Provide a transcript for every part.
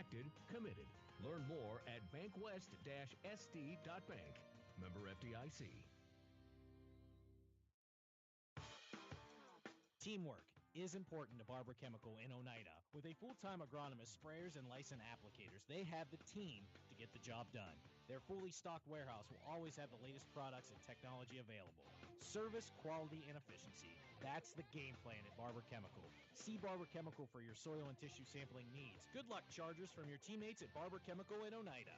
connected, committed. Learn more at bankwest-sd.bank. Member FDIC. Teamwork is important to Barber Chemical in Oneida. With a full-time agronomist, sprayers, and licensed applicators, they have the team to get the job done. Their fully stocked warehouse will always have the latest products and technology available. Service, quality, and efficiency. That's the game plan at Barber Chemical. See Barber Chemical for your soil and tissue sampling needs. Good luck, Chargers, from your teammates at Barber Chemical in Oneida.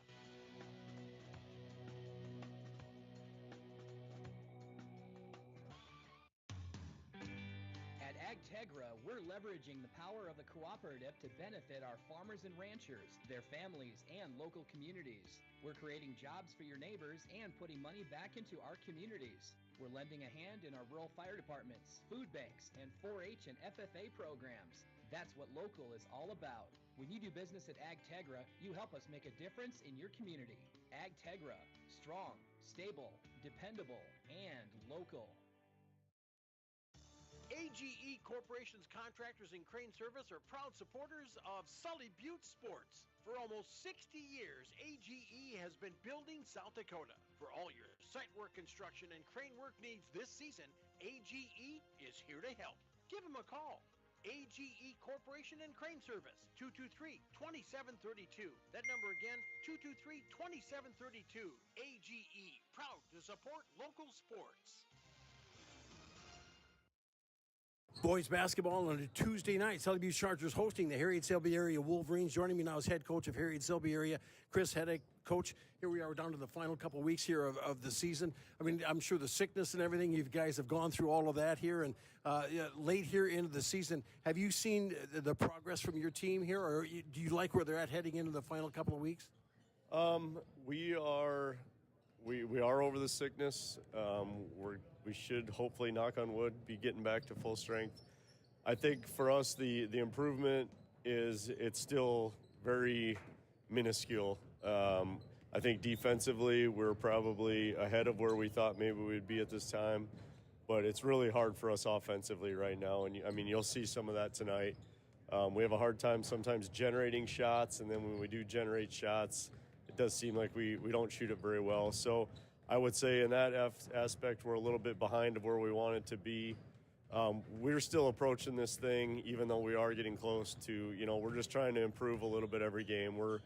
At AgTegra, we're leveraging the power of the cooperative to benefit our farmers and ranchers, their families, and local communities. We're creating jobs for your neighbors and putting money back into our communities. We're lending a hand in our rural fire departments, food banks, and 4-H and FFA programs. That's what local is all about. When you do business at AgTegra, you help us make a difference in your community. AgTegra, strong, stable, dependable, and local. AGE Corporation's contractors and crane service are proud supporters of Sully Buttes sports. For almost 60 years, AGE has been building South Dakota. For all your site work construction and crane work needs this season, AGE is here to help. Give them a call. AGE Corporation and Crane Service, 223-2732. That number again, 223-2732. AGE, proud to support local sports. Boys basketball on a Tuesday night. Sully Buttes Chargers hosting the Harriet-Selby area Wolverines. Joining me now is head coach of Harriet-Selby area, Chris Herreid. Coach, here we are down to the final couple of weeks here of the season. I mean, I'm sure the sickness and everything, you guys have gone through all of that here. And late here into the season, have you seen the progress from your team here? Or do you like where they're at heading into the final couple of weeks? We are over the sickness. We should hopefully, knock on wood, be getting back to full strength. I think for us, the improvement is it's still very minuscule. I think defensively, we're probably ahead of where we thought maybe we'd be at this time, but it's really hard for us offensively right now. And I mean, you'll see some of that tonight. We have a hard time sometimes generating shots, and then when we do generate shots, it does seem like we don't shoot it very well. So I would say in that aspect, we're a little bit behind of where we want it to be. We're still approaching this thing, even though we are getting close to, we're just trying to improve a little bit every game. We're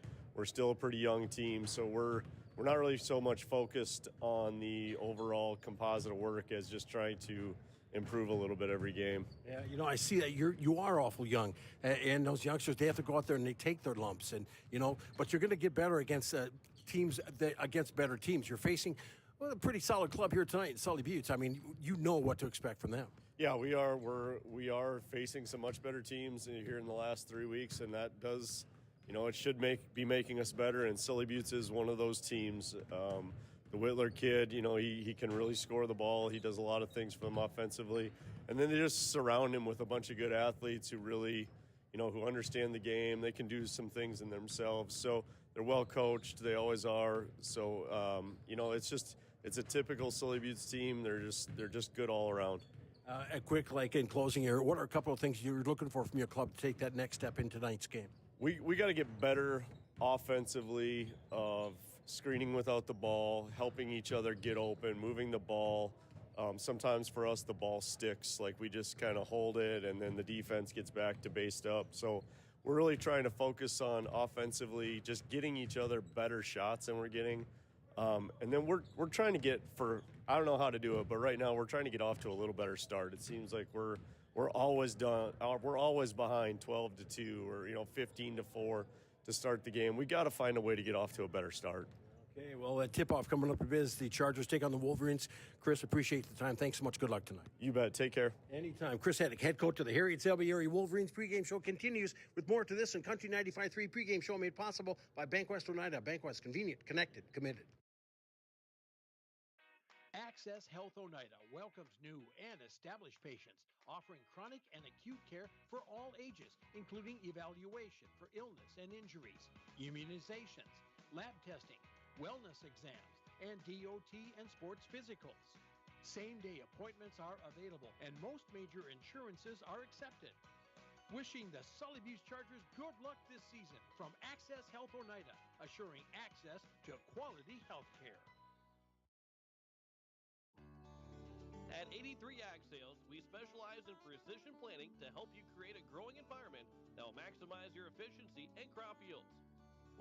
still a pretty young team, so we're not really so much focused on the overall composite of work as just trying to improve a little bit every game. Yeah, I see that you are awful young, and those youngsters, they have to go out there and they take their lumps, and but you're going to get better against teams against better teams. You're facing a pretty solid club here tonight in Sully Buttes. I mean, you know what to expect from them. Yeah, we are facing some much better teams here in the last 3 weeks, and that does, it should be making us better. And Sully Buttes is one of those teams. The Whitler kid, he can really score the ball. He does a lot of things for them offensively. And then they just surround him with a bunch of good athletes who really, who understand the game. They can do some things in themselves. So they're well coached. They always are. So, it's a typical Sully Buttes team. They're just good all around. A quick, in closing here, what are a couple of things you're looking for from your club to take that next step in tonight's game? We got to get better offensively of screening without the ball, helping each other get open, moving the ball. Sometimes for us, the ball sticks. Like, we just kind of hold it, and then the defense gets back to based up. So we're really trying to focus on offensively just getting each other better shots than we're getting. And then we're trying to get I don't know how to do it, but right now we're trying to get off to a little better start. It seems like we're always behind 12-2 or 15-4 to start the game. We got to find a way to get off to a better start. Okay, well, that tip-off coming up is the Chargers take on the Wolverines. Chris, appreciate the time. Thanks so much. Good luck tonight. You bet. Take care. Anytime. Chris Herreid, head coach of the Harriet-Selby area Wolverines. Pregame show continues with more to this and Country 95.3 pregame show made possible by Bankwest Oneida. Bankwest, convenient, connected, committed. Access Health Oneida welcomes new and established patients, offering chronic and acute care for all ages, including evaluation for illness and injuries, immunizations, lab testing, wellness exams, and DOT and sports physicals. Same-day appointments are available, and most major insurances are accepted. Wishing the Sully Buttes Chargers good luck this season from Access Access Health Oneida, assuring access to quality health care. At 83 Ag Sales, we specialize in precision planting to help you create a growing environment that will maximize your efficiency and crop yields.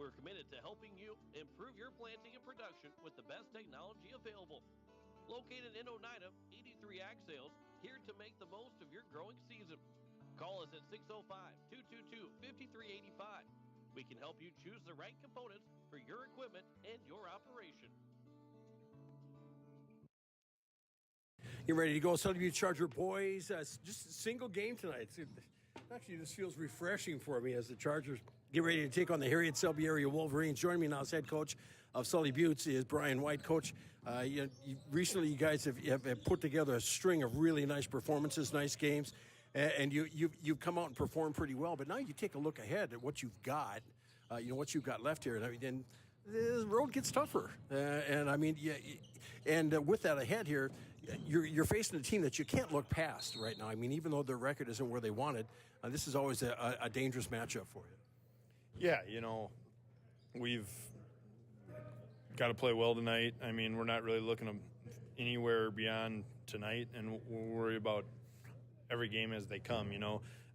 We're committed to helping you improve your planting and production with the best technology available. Located in Oneida, 83 Ag Sales, here to make the most of your growing season. Call us at 605-222-5385. We can help you choose the right components for your equipment and your operation. You ready to go, Sully Buttes Charger boys? Just a single game tonight. Actually, this feels refreshing for me as the Chargers get ready to take on the Harriet-Selby area Wolverines. Joining me now as head coach of Sully Buttes is Brian White. Coach, recently you guys have put together a string of really nice performances, nice games, and you've come out and performed pretty well. But now you take a look ahead at what you've got, what you've got left here, and the road gets tougher. With that ahead here, you're facing a team that you can't look past right now. I mean, even though their record isn't where they wanted, this is always a dangerous matchup for you. Yeah, we've got to play well tonight. I mean, we're not really looking anywhere beyond tonight, and we'll worry about every game as they come.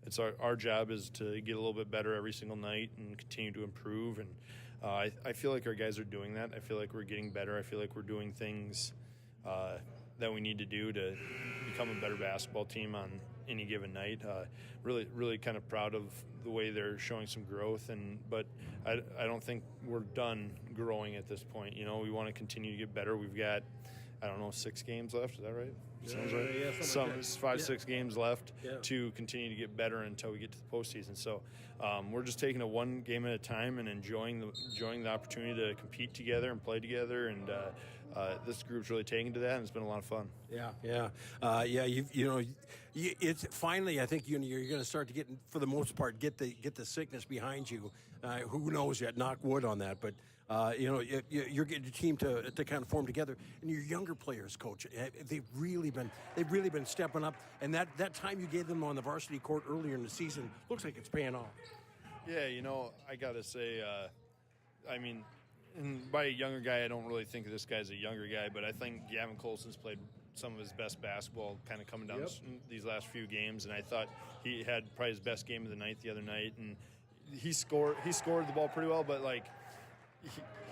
It's our job is to get a little bit better every single night and continue to improve. And I feel like our guys are doing that. I feel like we're getting better. I feel like we're doing things that we need to do to become a better basketball team on any given night. Really kind of proud of the way they're showing some growth, but I don't think we're done growing at this point. We want to continue to get better. We've got, 6 games left. Is that right? Sounds right. Yeah, 6 games left to continue to get better until we get to the postseason. So we're just taking it one game at a time and enjoying the opportunity to compete together and play together. And this group's really taken to that, and it's been a lot of fun. It's finally. I think you're going to start to get, for the most part, get the sickness behind you. Who knows yet? Knock wood on that, but. You're getting your team to kind of form together, and your younger players, Coach, they've really been stepping up. And that time you gave them on the varsity court earlier in the season looks like it's paying off. Yeah, I got to say, and by a younger guy, I don't really think this guy's a younger guy, but I think Gavin Colson's played some of his best basketball kind of coming down these last few games, and I thought he had probably his best game of the night the other night, and he scored the ball pretty well, but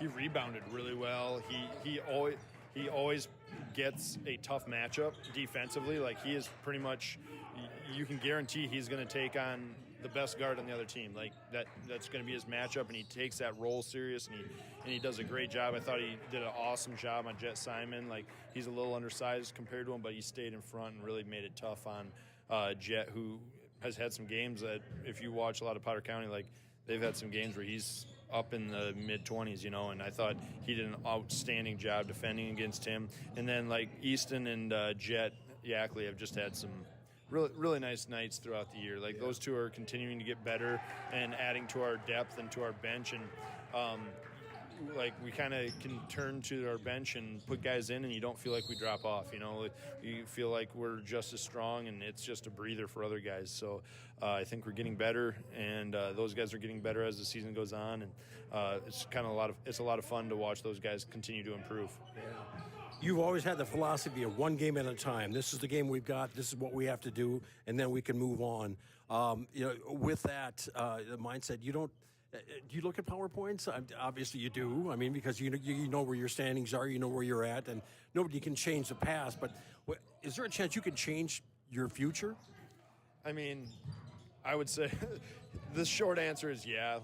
he rebounded really well. He always gets a tough matchup defensively. He is pretty much, you can guarantee he's going to take on the best guard on the other team. That's going to be his matchup, and he takes that role serious, and he does a great job. I thought he did an awesome job on Jet Simon. He's a little undersized compared to him, but he stayed in front and really made it tough on Jet, who has had some games that, if you watch a lot of Potter County, they've had some games where he's up in the mid-20s, and I thought he did an outstanding job defending against him. And then, Easton and Jet Yackley have just had some really nice nights throughout the year. Those two are continuing to get better and adding to our depth and to our bench. And, we kind of can turn to our bench and put guys in, and you don't feel like we drop off. You feel like we're just as strong, and it's just a breather for other guys. So I think we're getting better, and those guys are getting better as the season goes on. And it's a lot of fun to watch those guys continue to improve. Yeah. You've always had the philosophy of one game at a time. This is the game we've got. This is what we have to do, and then we can move on. With that the mindset, do you look at PowerPoints? Obviously you do. Because you know where your standings are, you know where you're at, and nobody can change the past. But is there a chance you can change your future? I would say the short answer is yeah.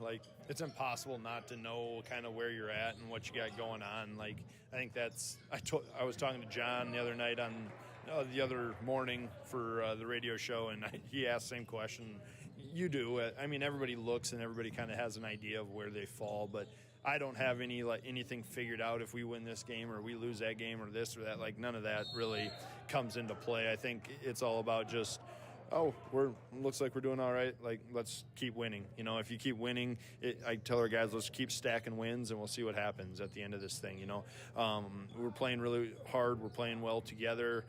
It's impossible not to know kind of where you're at and what you got going on. I think I was talking to John the other night the other morning for the radio show, and he asked the same question. You do. Everybody looks and everybody kind of has an idea of where they fall, but I don't have anything figured out if we win this game or we lose that game or this or that. None of that really comes into play. I think it's all about just, looks like we're doing all right. Let's keep winning. If you keep winning, I tell our guys, let's keep stacking wins and we'll see what happens at the end of this thing. We're playing really hard. We're playing well together.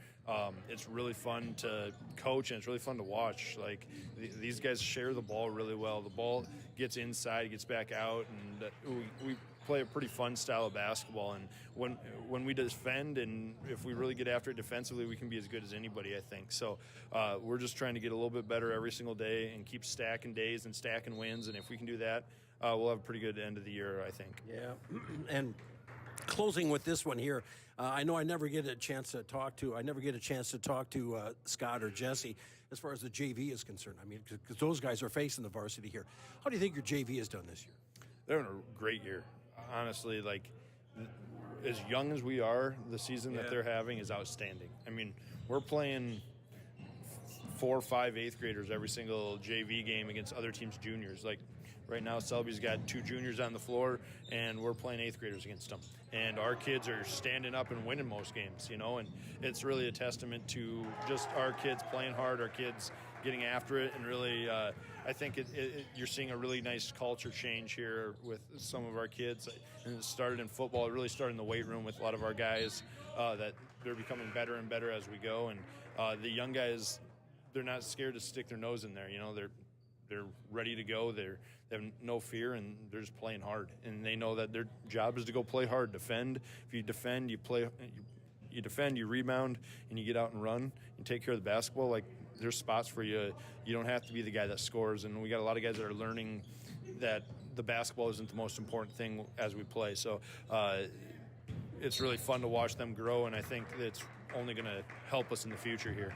It's really fun to coach, and it's really fun to watch. These guys share the ball really well. The ball gets inside, gets back out, and we play a pretty fun style of basketball. And when we defend, and if we really get after it defensively, we can be as good as anybody, I think. So we're just trying to get a little bit better every single day and keep stacking days and stacking wins. And if we can do that, we'll have a pretty good end of the year, I think. Yeah, and closing with this one here, I know I never get a chance to talk to Scott or Jesse as far as the JV is concerned. I mean, because those guys are facing the varsity here. How do you think your JV has done this year? They're having a great year. Honestly, like, as young as we are, the season that they're having is outstanding. I mean, we're playing 4, 5, 8th graders every single JV game against other teams' juniors. Like, right now, Selby's got 2 juniors on the floor, and we're playing 8th graders against them. And our kids are standing up and winning most games, you know, and it's really a testament to just our kids playing hard, our kids getting after it, and really I think you're seeing a really nice culture change here with some of our kids. And it started in football. It really started in the weight room with a lot of our guys that they're becoming better and better as we go. And the young guys, they're not scared to stick their nose in there. You know, they're ready to go. They have no fear, and they're just playing hard. And they know that their job is to go play hard, defend. If you defend, you play. You defend, you rebound, and you get out and run. You take care of the basketball. Like, there's spots for you. You don't have to be the guy that scores. And we got a lot of guys that are learning that the basketball isn't the most important thing as we play. So it's really fun to watch them grow, and I think it's only going to help us in the future here.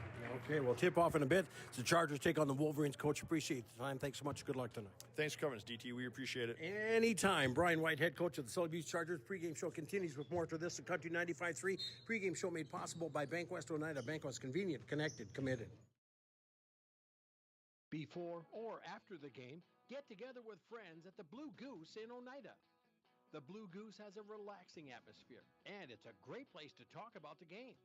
Okay, we'll tip off in a bit. The Chargers take on the Wolverines. Coach, appreciate the time. Thanks so much. Good luck tonight. Thanks for covering us, DT. We appreciate it. Anytime. Brian White, head coach of the Sully Buttes Chargers. Pregame show continues with more to this. The Country 95.3 pregame show made possible by Bank West Oneida. Bank West, convenient, connected, committed. Before or after the game, get together with friends at the Blue Goose in Oneida. The Blue Goose has a relaxing atmosphere, and it's a great place to talk about the game.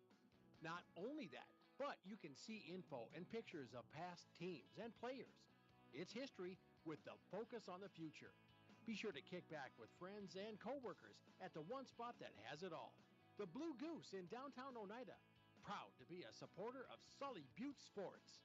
Not only that, but you can see info and pictures of past teams and players. It's history with the focus on the future. Be sure to kick back with friends and coworkers at the one spot that has it all. The Blue Goose in downtown Oneida. Proud to be a supporter of Sully Buttes Sports.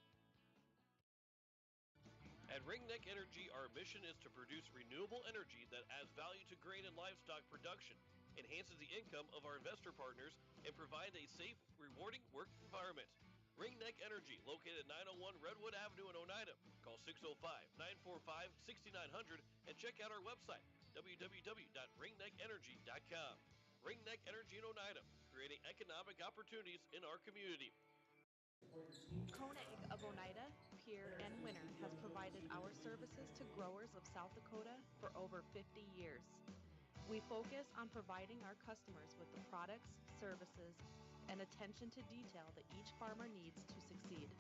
At Ringneck Energy, our mission is to produce renewable energy that adds value to grain and livestock production, enhances the income of our investor partners, and provides a safe, rewarding work environment. Ringneck Energy, located at 901 Redwood Avenue in Oneida. Call 605-945-6900 and check out our website, www.ringneckenergy.com. Ringneck Energy in Oneida, creating economic opportunities in our community. Koenig of Oneida, Pierre, and Winter has provided our services to growers of South Dakota for over 50 years. We focus on providing our customers with the products, services, and attention to detail that each farmer needs to succeed.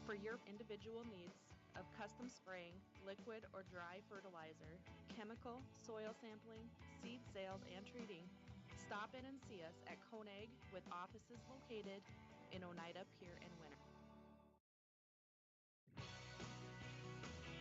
For your individual needs of custom spraying, liquid or dry fertilizer, chemical, soil sampling, seed sales, and treating, stop in and see us at Koenig with offices located in Oneida, Pierre, and Winter.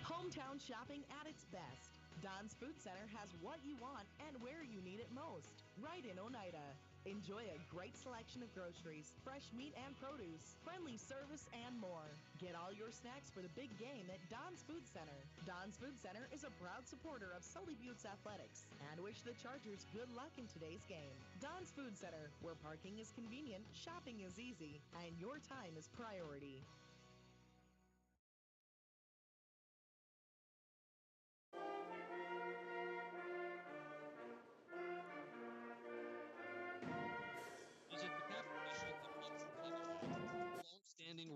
Hometown shopping at its best. Don's Food Center has what you want and where you need it most. Right in Oneida. Enjoy a great selection of groceries, fresh meat and produce, friendly service, and more. Get all your snacks for the big game at Don's Food Center. Don's Food Center is a proud supporter of Sully Buttes Athletics and wish the Chargers good luck in today's game. Don's Food Center, where parking is convenient, shopping is easy, and your time is priority.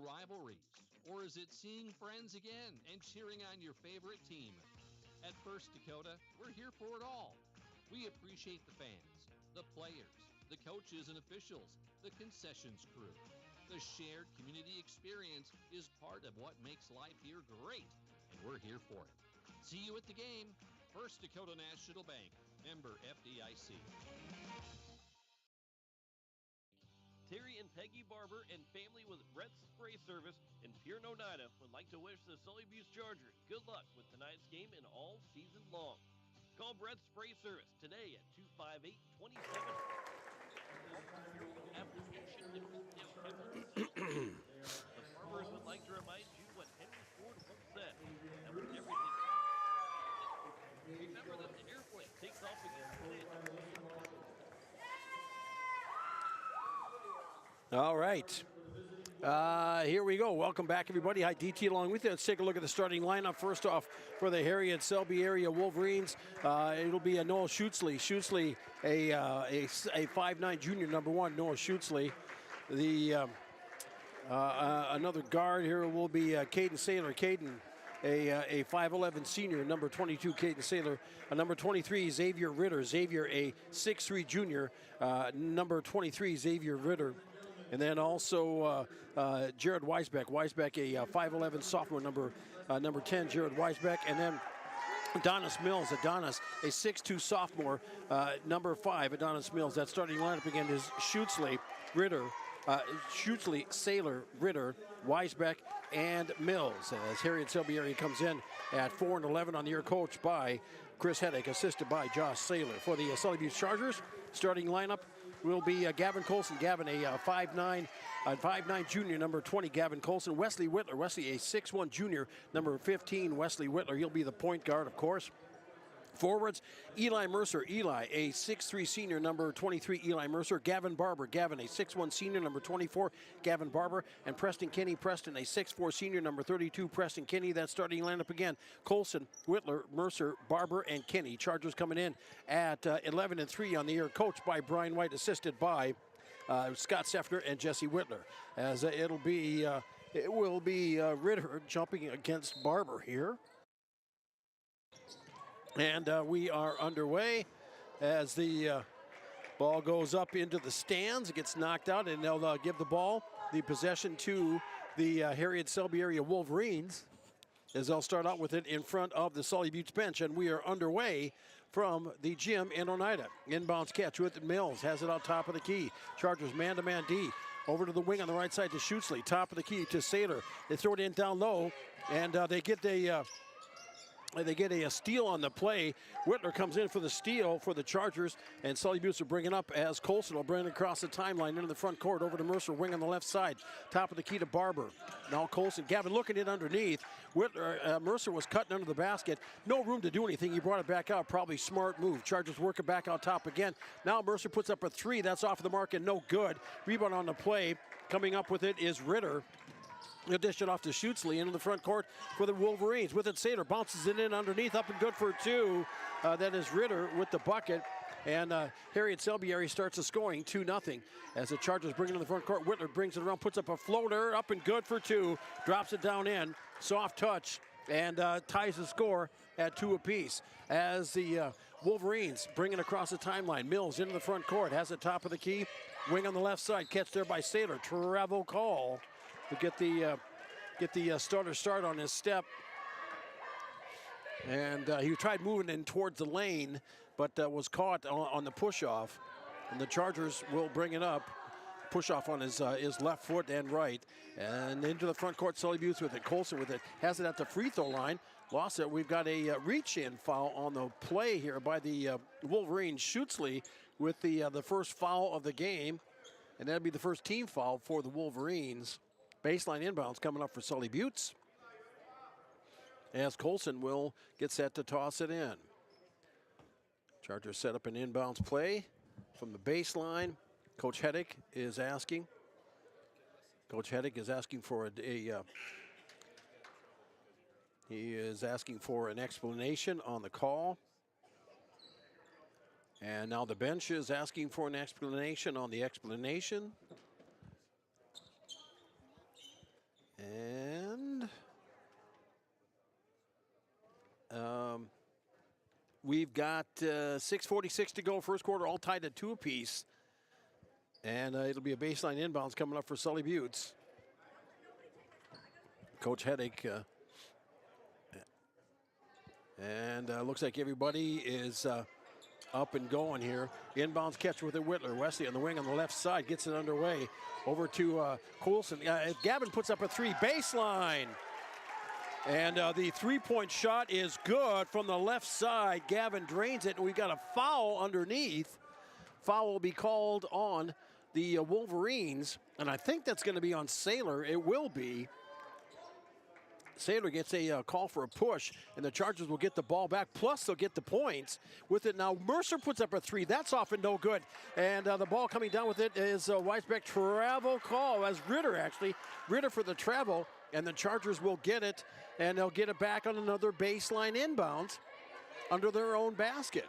Rivalries, or is it seeing friends again and cheering on your favorite team? At First Dakota, we're here for it all. We appreciate the fans, the players, the coaches and officials, the concessions crew. The shared community experience is part of what makes life here great, and we're here for it. See you at the game. First Dakota National Bank, member FDIC. Terry and Peggy Barber and family with Brett's Spray Service in Pierre, Oneida would like to wish the Sully Buttes Chargers good luck with tonight's game and all season long. Call Brett's Spray Service today at 258-27. Application and retail The Barbers would like to remind you what Henry Ford once said, that when everything Remember that the airplane takes off again today. All right. Here we go. Welcome back, everybody. Hi, DT along with you. Let's take a look at the starting lineup. First off, for the Harriet-Selby area Wolverines, it'll be a Noah Schutzley. Schutzley, a 5'9" junior, number 1, Noah Schutzley. Another guard here will be Caden Saylor. Caden, a 5'11" senior, number 22, Caden Saylor. Number 23, Xavier Ritter. Xavier, a 6'3" junior, number 23, Xavier Ritter. And then also Jared Weisbeck. Weisbeck, a 5'11" sophomore, number 10, Jared Weisbeck. And then Adonis Mills. Adonis, a 6'2" sophomore, number 5, Adonis Mills. That starting lineup again is Schutzley, Ritter, Schutzley, Saylor, Ritter, Weisbeck, and Mills. As Harriet-Selby area comes in at 4-11 on the year, coached by Chris Heddick, assisted by Josh Saylor. For the Sully Buttes Chargers, starting lineup will be Gavin Colson. Gavin, a 5'9" junior, number 20, Gavin Colson. Wesley Whitler. Wesley, a 6'1" junior, number 15, Wesley Whitler. He'll be the point guard, of course. Forwards, Eli Mercer. Eli, a 6'3" senior, number 23, Eli Mercer. Gavin Barber. Gavin, a 6'1" senior, number 24, Gavin Barber. And Preston Kinney. Preston, a 6'4" senior, number 32, Preston Kinney. That starting lineup again, Colson, Whitler, Mercer, Barber, and Kinney. Chargers coming in at 11-3 on the year, coached by Brian White, assisted by Scott Seffner and Jesse Whitler. As it will be Ritter jumping against Barber here. And we are underway as the ball goes up into the stands. It gets knocked out, and they'll give the possession to the Harriet-Selby area Wolverines, as they'll start out with it in front of the Sully Buttes bench. And we are underway from the gym in Oneida. Inbounds catch with Mills, has it out top of the key. Chargers man-to-man D. Over to the wing on the right side to Schutzley. Top of the key to Saylor. They throw it in down low, and they get a steal on the play. Whitler comes in for the steal for the Chargers, and Sully Buttes will bring it up as Colson will bring it across the timeline into the front court over to Mercer, wing on the left side. Top of the key to Barber. Now Colson, Gavin looking in underneath. Whitler, Mercer was cutting under the basket. No room to do anything. He brought it back out. Probably smart move. Chargers working back out top again. Now Mercer puts up a 3. That's off the mark and no good. Rebound on the play. Coming up with it is Ritter. He'll dish it off to Schutzley into the front court for the Wolverines. With it, Saylor bounces it in underneath, up and good for 2. That is Ritter with the bucket. And Harriet-Selby area starts the scoring 2-0. As the Chargers bring it in the front court, Whitler brings it around, puts up a floater, up and good for 2. Drops it down in, soft touch, and ties the score at 2 apiece. As the Wolverines bring it across the timeline. Mills into the front court, has the top of the key. Wing on the left side, catch there by Saylor. Travel call to get the starter start on his step. And he tried moving in towards the lane, but was caught on the push-off. And the Chargers will bring it up. Push-off on his left foot and right. And into the front court, Sully Buttes with it. Colson with it. Has it at the free throw line. Lost it. We've got a reach-in foul on the play here by the Wolverines. Schutzley with the first foul of the game. And that'd be the first team foul for the Wolverines. Baseline inbounds coming up for Sully Buttes, as Colson will get set to toss it in. Chargers set up an inbounds play from the baseline. Coach Heddick is asking. Coach Heddick is asking for he is asking for an explanation on the call. And now the bench is asking for an explanation on the explanation. And we've got 6:46 to go, first quarter, all tied at 2 apiece. And it'll be a baseline inbounds coming up for Sully Buttes. Coach Heddick. And looks like everybody is up and going here. Inbounds catch with it, Whitler. Wesley on the wing on the left side gets it underway. Over to Coulson. Gavin puts up a 3 baseline. And the 3-point shot is good from the left side. Gavin drains it, and we've got a foul underneath. Foul will be called on the Wolverines, and I think that's going to be on Saylor. It will be. Sailor gets a call for a push, and the Chargers will get the ball back, plus they'll get the points with it. Now, Mercer puts up a 3. That's off and no good. And the ball coming down with it is Weisbeck travel call as Ritter for the travel, and the Chargers will get it, and they'll get it back on another baseline inbounds under their own basket.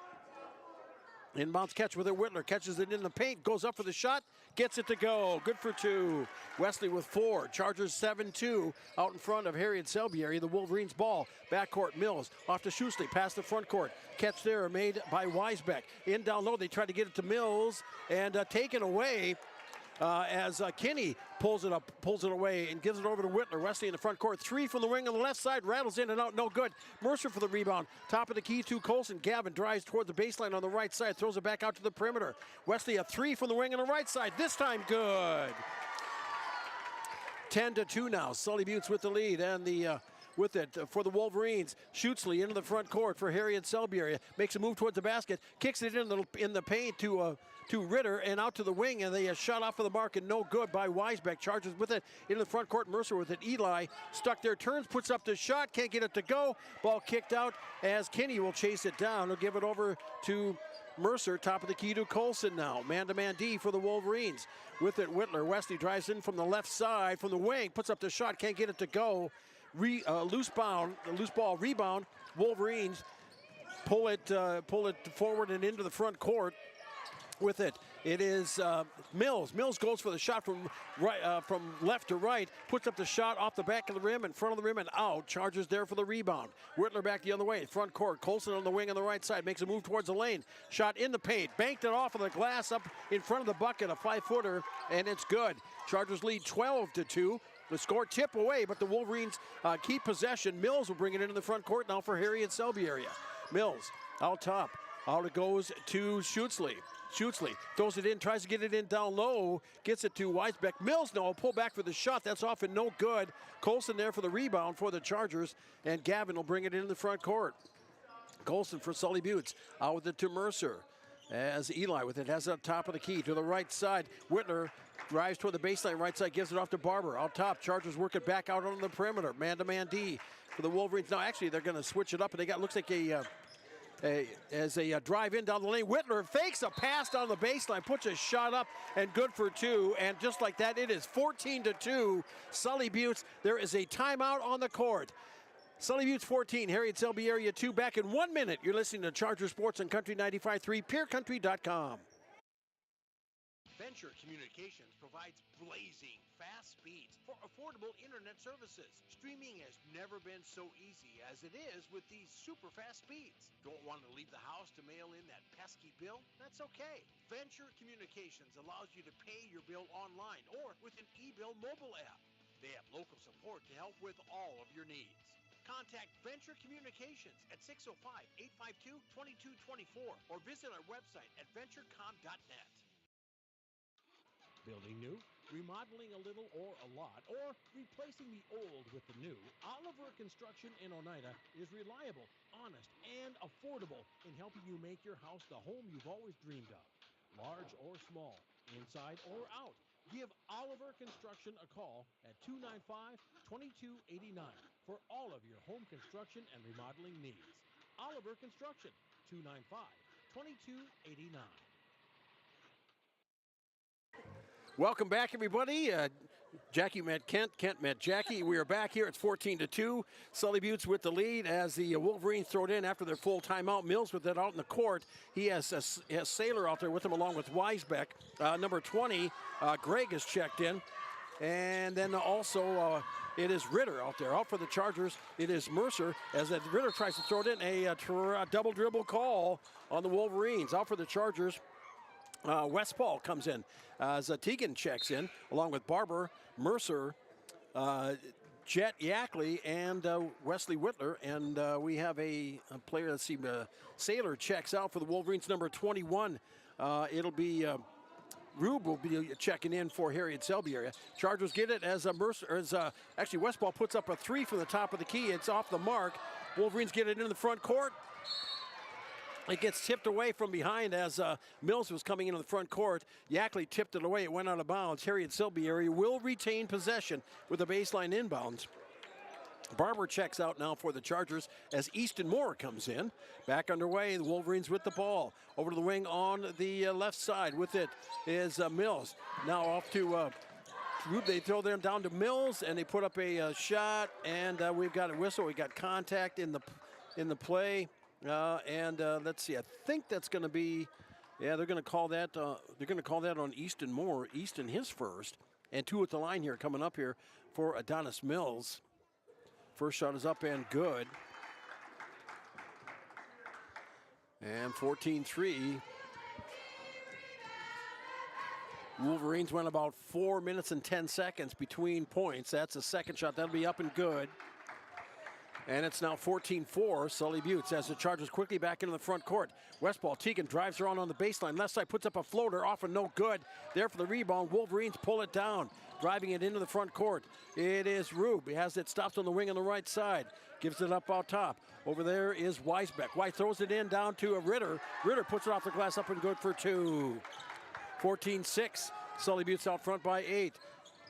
Inbounds catch with it. Whitler catches it in the paint, goes up for the shot, gets it to go. Good for 2. Wesley with 4. Chargers 7-2 out in front of Harriet-Selby area. The Wolverines ball. Backcourt, Mills off to Schusley, past the front court. Catch there made by Weisbeck. In down low, they try to get it to Mills and taken away as Kinney pulls it away and gives it over to Whitler. Wesley in the front court. 3 from the wing on the left side. Rattles in and out. No good. Mercer for the rebound. Top of the key to Colson. Gavin drives toward the baseline on the right side. Throws it back out to the perimeter. Wesley a 3 from the wing on the right side. This time good. 10-2 now. Sully Buttes with the lead and the with it for the Wolverines. Schutzley into the front court for Harriet-Selby area. Makes a move towards the basket. Kicks it in the paint to Ritter and out to the wing, and they shot off of the mark and no good by Weisbeck. Chargers with it into the front court. Mercer with it. Eli stuck there, turns, puts up the shot, can't get it to go. Ball kicked out as Kinney will chase it down. He'll give it over to Mercer. Top of the key to Colson now. Man-to-man D for the Wolverines. With it, Whitler. Wesley drives in from the left side, from the wing, puts up the shot, can't get it to go. Loose ball rebound. Wolverines pull it forward and into the front court. With it, it is Mills. Mills goes for the shot from left to right, puts up the shot off the back of the rim, in front of the rim, and out. Chargers there for the rebound. Whitler back the other way, front court. Colson on the wing on the right side, makes a move towards the lane. Shot in the paint, banked it off of the glass up in front of the bucket, a 5-footer, and it's good. Chargers lead 12-2. The score tip away, but the Wolverines keep possession. Mills will bring it into the front court now for Harriet-Selby area. Mills out top. Out it goes to Schutzley. Schutzley throws it in, tries to get it in down low, gets it to Weisbeck. Mills, no, pull back for the shot. That's off and no good. Colson there for the rebound for the Chargers, and Gavin will bring it into the front court. Colson for Sully Buttes. Out with it to Mercer. As Eli with it, has it up top of the key to the right side. Whitler drives toward the baseline, right side, gives it off to Barber. Out top, Chargers work it back out on the perimeter. Man-to-man D for the Wolverines. Now, actually, they're going to switch it up, and they got, looks like a drive in down the lane. Whitler fakes a pass down the baseline, puts a shot up, and good for 2. And just like that, it is 14-2. Sully Buttes. There is a timeout on the court. Sully Buttes 14, Harriet-Selby area 2. Back in 1 minute. You're listening to Charger Sports on Country 95.3, PeerCountry.com. Venture Communications provides blazing fast speeds for affordable internet services. Streaming has never been so easy as it is with these super fast speeds. Don't want to leave the house to mail in that pesky bill? That's okay. Venture Communications allows you to pay your bill online or with an e-bill mobile app. They have local support to help with all of your needs. Contact Venture Communications at 605-852-2224 or visit our website at venturecom.net. Building new, remodeling a little or a lot, or replacing the old with the new, Oliver Construction in Oneida is reliable, honest, and affordable in helping you make your house the home you've always dreamed of. Large or small, inside or out. Give Oliver Construction a call at 295-2289 for all of your home construction and remodeling needs. Oliver Construction, 295-2289. Welcome back, everybody. Jackie met Kent, Kent met Jackie. We are back here. It's 14-2. Sully Buttes with the lead as the Wolverines throw it in after their full timeout. Mills with it out in the court. He has Sailor out there with him along with Weisbeck. Number 20, Greg is checked in. And then also it is Ritter out there. Out for the Chargers, it is Mercer as Ritter tries to throw it in. A double dribble call on the Wolverines. Out for the Chargers. Westfall comes in as Teagan checks in, along with Barber, Mercer, Jet Yackley, and Wesley Whitler. And we have a player, let's see, Sailor checks out for the Wolverines, number 21. It'll be Rube will be checking in for Harriet-Selby area. Chargers get it as actually Westfall puts up a 3 from the top of the key. It's off the mark. Wolverines get it in the front court. It gets tipped away from behind as Mills was coming into the front court. Yackley tipped it away. It went out of bounds. Harriet-Selby area will retain possession with a baseline inbounds. Barber checks out now for the Chargers as Easton Moore comes in. Back underway, the Wolverines with the ball. Over to the wing on the left side with it is Mills. Now off to Rube. They throw them down to Mills, and they put up a shot, and we've got a whistle. We got contact in the play, and let's see. I think that's going to be, yeah, they're going to call that. They're going to call that on Easton Moore. Easton his first, and 2 at the line here coming up here for Adonis Mills. First shot is up and good. And 14-3. Wolverines went about 4 minutes and 10 seconds between points. That's a second shot. That'll be up and good. And it's now 14-4, Sully Buttes as the Chargers quickly back into the front court. Westball, Teagan drives around on the baseline. Left side puts up a floater, off and no good. There for the rebound. Wolverines pull it down, driving it into the front court. It is Rube. He has it, stops on the wing on the right side. Gives it up out top. Over there is Weisbeck. White throws it in down to a Ritter. Ritter puts it off the glass, up and good for 2. 14-6, Sully Buttes out front by 8.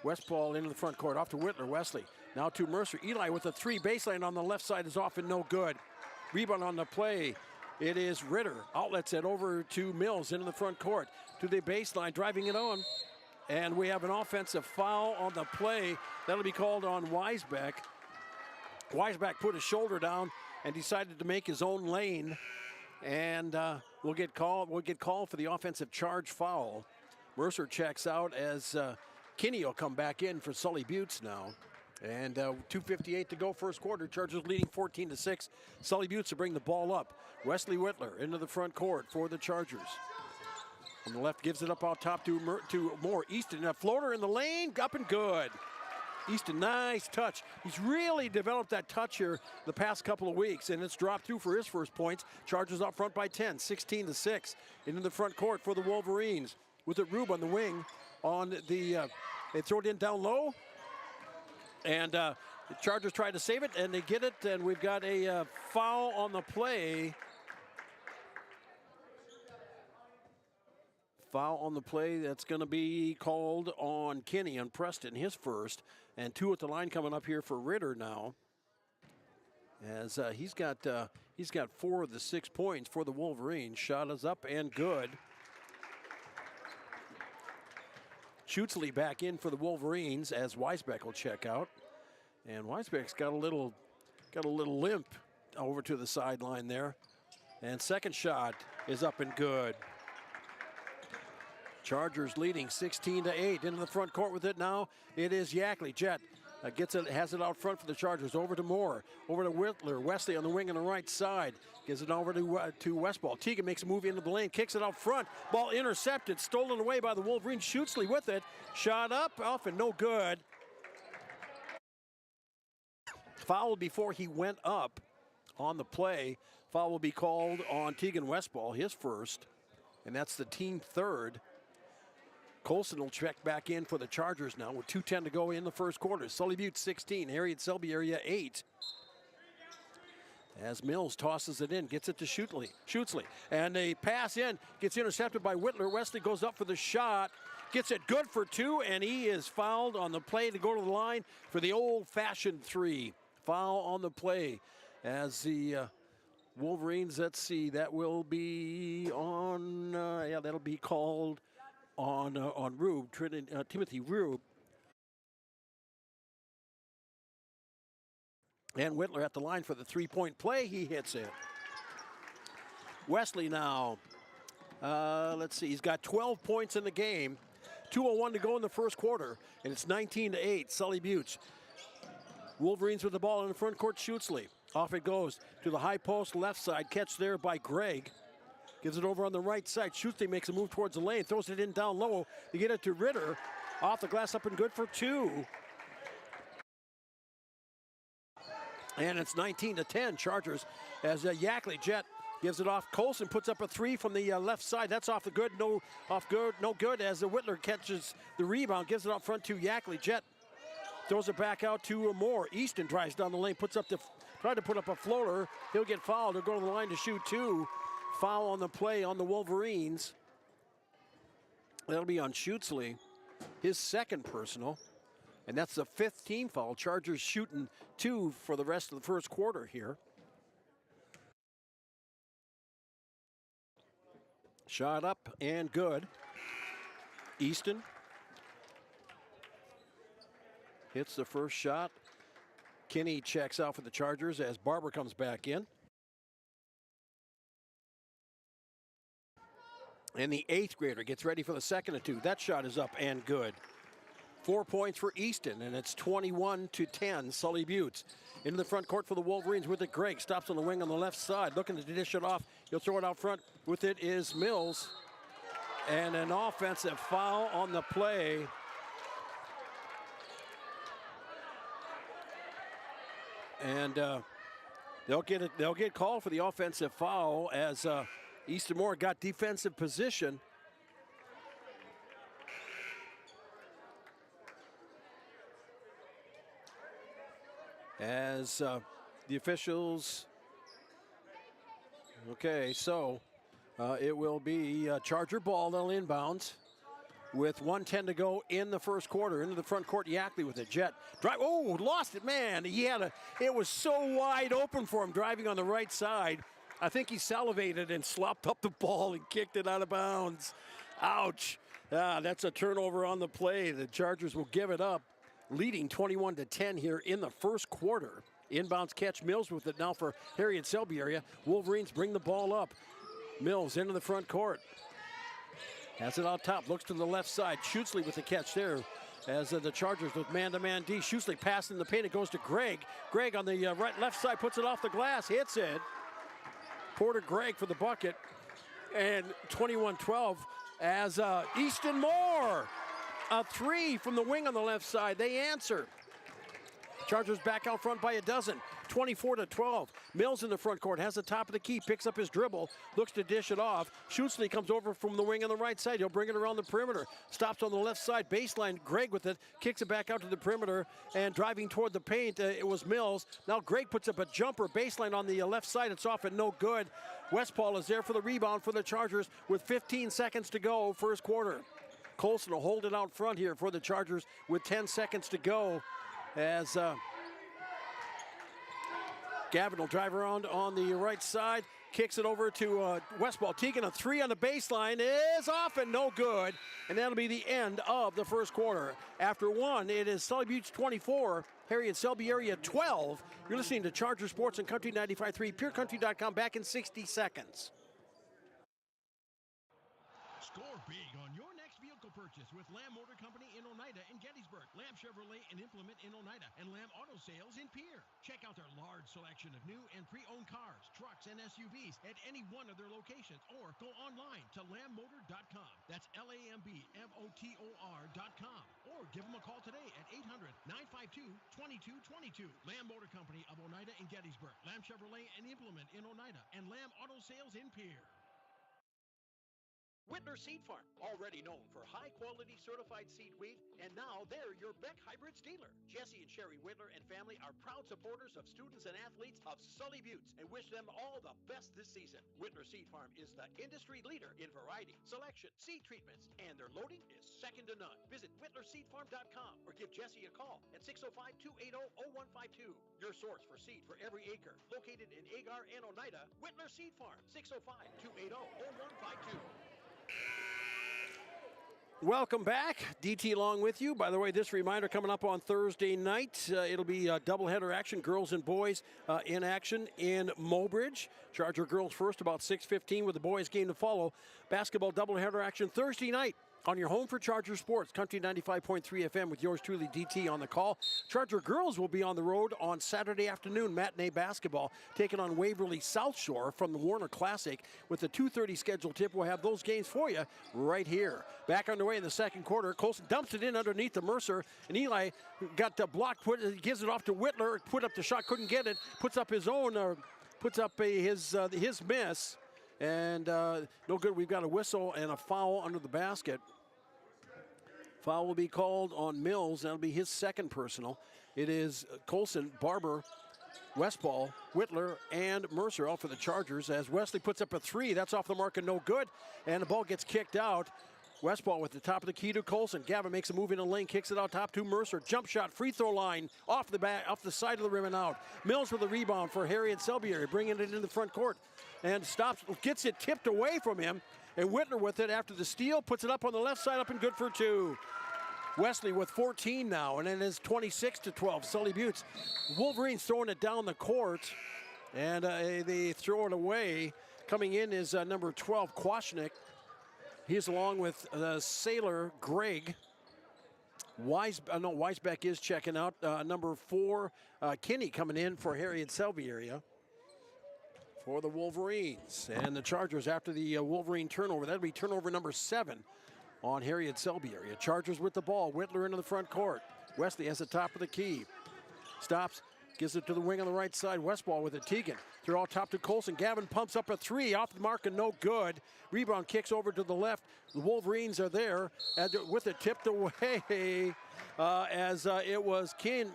Westball into the front court, off to Whitler, Wesley. Now to Mercer. Eli with a 3 baseline on the left side is off and no good. Rebound on the play. It is Ritter. Outlets it over to Mills into the front court. To the baseline, driving it on. And we have an offensive foul on the play. That'll be called on Weisbeck. Weisbeck put his shoulder down and decided to make his own lane. And we'll get called for the offensive charge foul. Mercer checks out as Kinney will come back in for Sully Buttes now. And 2:58 to go first quarter. Chargers leading 14-6. Sully Buttes to bring the ball up. Wesley Whitler into the front court for the Chargers. On the left, gives it up out top to Moore. Easton, a floater in the lane, up and good. Easton, nice touch. He's really developed that touch here the past couple of weeks, and it's dropped through for his first points. Chargers up front by 10, 16-6. Into the front court for the Wolverines. With it, Rube on the wing. On the, they throw it in down low. And the Chargers try to save it, and they get it, and we've got a foul on the play. Foul on the play that's going to be called on Kinney, on Preston, his first. And 2 at the line coming up here for Ritter now. As he's got 4 of the 6 points for the Wolverines. Shot is up and good. Schutzley back in for the Wolverines as Weisbeck will check out. And Weisbeck's got a little limp over to the sideline there. And second shot is up and good. Chargers leading 16-8. Into the front court with it now. It is Yackley. Jet gets it, has it out front for the Chargers. Over to Moore. Over to Whitler. Wesley on the wing on the right side. Gives it over to Westball. Teagan makes a move into the lane. Kicks it out front. Ball intercepted. Stolen away by the Wolverines. Schutzley with it. Shot up. Off and no good. Foul before he went up on the play. Foul will be called on Teagan Westball, his first. And that's the team third. Colson will check back in for the Chargers now with 2:10 to go in the first quarter. Sully Buttes 16, Harriet-Selby area 8. As Mills tosses it in, gets it to Schutzley. And a pass in, gets intercepted by Whitler. Wesley goes up for the shot, gets it good for 2, and he is fouled on the play to go to the line for the old-fashioned 3. Foul on the play as the Wolverines, let's see, that will be on, that'll be called on Rube, Timothy Rube. And Whitler at the line for the 3-point play. He hits it. Wesley now, let's see, he's got 12 points in the game. 2:01 to go in the first quarter, and it's 19-8, Sully Buttes. Wolverines with the ball in the front court, Schutzley. Off it goes to the high post left side, catch there by Gregg. Gives it over on the right side. Schutzley makes a move towards the lane, throws it in down low to get it to Ritter. Off the glass, up and good for 2. And it's 19-10, Chargers, as Yackley Jet gives it off. Colson puts up a 3 from the left side. That's off the good, no good as the Whitler catches the rebound, gives it out front to Yackley Jet. Throws it back out to Moore. Easton drives down the lane, tried to put up a floater. He'll get fouled. He'll go to the line to shoot 2. Foul on the play on the Wolverines. That'll be on Schutzley, his second personal. And that's the 5th team foul. Chargers shooting 2 for the rest of the first quarter here. Shot up and good. Easton hits the first shot. Kinney checks out for the Chargers as Barber comes back in. And the 8th grader gets ready for the second of 2. That shot is up and good. 4 points for Easton, and it's 21-10, Sully Buttes. Into the front court for the Wolverines with it. Gregg stops on the wing on the left side, looking to dish it off. He'll throw it out front. With it is Mills. And an offensive foul on the play. And they'll get called for the offensive foul as Easton Moore got defensive position. As the officials, okay, so it will be Charger ball. They'll inbounds with 1:10 to go in the first quarter. Into the front court, Yackley with a jet drive. Oh, lost it, man. It was so wide open for him driving on the right side. I think he salivated and slopped up the ball and kicked it out of bounds. Ouch. That's a turnover on the play. The Chargers will give it up, leading 21-10 here in the first quarter. Inbounds catch. Mills with it now for Harriet-Selby area. Wolverines bring the ball up. Mills into the front court. Has it out top. Looks to the left side. Schutzley with the catch there. As the Chargers with man-to-man D. Schutzley passing in the paint. It goes to Gregg. Gregg on the left side puts it off the glass. Hits it. Porter Gregg for the bucket. And 21-12 as Easton Moore. A 3 from the wing on the left side. They answer. Chargers back out front by a dozen. 24-12. Mills in the front court. Has the top of the key. Picks up his dribble. Looks to dish it off. Schutzley comes over from the wing on the right side. He'll bring it around the perimeter. Stops on the left side. Baseline. Gregg with it. Kicks it back out to the perimeter. And driving toward the paint, it was Mills. Now Gregg puts up a jumper. Baseline on the left side. It's off and no good. Westphal is there for the rebound for the Chargers with 15 seconds to go. First quarter. Colson will hold it out front here for the Chargers with 10 seconds to go as Gavin will drive around on the right side, kicks it over to Westphal. Teagan, a 3 on the baseline is off and no good, and that'll be the end of the first quarter. After 1, it is Sully Buttes 24, Harriet-Selby area 12. You're listening to Charger Sports and Country 95.3, PureCountry.com, back in 60 seconds. Score big on your next vehicle purchase with Lamb Motor Company in Oneida and Gettysburg, Lamb Chevrolet and Implement in Oneida, and Lamb Auto Sales in Pierre. Check out their large selection of new and pre-owned cars, trucks, and SUVs at any one of their locations, or go online to lambmotor.com. That's LAMBMOTOR.com. Or give them a call today at 800-952-2222. Lamb Motor Company of Oneida and Gettysburg, Lamb Chevrolet and Implement in Oneida, and Lamb Auto Sales in Pierre. Whitler Seed Farm, already known for high-quality certified seed wheat, and now they're your Beck Hybrids dealer. Jesse and Sherry Whitler and family are proud supporters of students and athletes of Sully Buttes and wish them all the best this season. Whitler Seed Farm is the industry leader in variety, selection, seed treatments, and their loading is second to none. Visit WhitlerSeedFarm.com or give Jesse a call at 605-280-0152. Your source for seed for every acre. Located in Agar and Oneida, Whitler Seed Farm, 605-280-0152. Welcome back. DT along with you. By the way, this reminder coming up on Thursday night. It'll be doubleheader action, girls and boys in action in Mobridge. Charger girls first about 6:15 with the boys game to follow. Basketball doubleheader action Thursday night on your home for Charger Sports, Country 95.3 FM with yours truly, DT, on the call. Charger girls will be on the road on Saturday afternoon, matinee basketball, taking on Waverly South Shore from the Warner Classic. With the 2:30 scheduled tip, we'll have those games for you right here. Back underway in the second quarter. Colson dumps it in underneath the Mercer, and Eli got the block, gives it off to Whitler, put up the shot, couldn't get it, puts up his own, his miss, and no good. We've got a whistle and a foul under the basket. Foul will be called on Mills. That'll be his second personal. It is Colson, Barber, Westphal, Whitler, and Mercer out for the Chargers as Wesley puts up a 3. That's off the mark and no good. And the ball gets kicked out. Westball with the top of the key to Colson. Gavin makes a move in the lane, kicks it out top to Mercer. Jump shot, free throw line, off the side of the rim and out. Mills with the rebound for Harriet-Selby, bringing it into the front court. And stops, gets it tipped away from him. And Whitner with it after the steal, puts it up on the left side, up and good for 2. Wesley with 14 now, and it is 26-12. Sully Buttes. Wolverines throwing it down the court, and they throw it away. Coming in is number 12, Kwasnick. He's along with Sailor, Greg. Weisbeck is checking out. Number 4, Kinney coming in for Harriet-Selby area for the Wolverines. And the Chargers after the Wolverine turnover. That'll be turnover number 7 on Harriet-Selby area. Chargers with the ball. Whitler into the front court. Wesley has the top of the key. Stops. Gives it to the wing on the right side. Westball with it. Teagan. They're all top to Colson. Gavin pumps up a 3 off the mark and no good. Rebound kicks over to the left. The Wolverines are there with it tipped away as it was Keene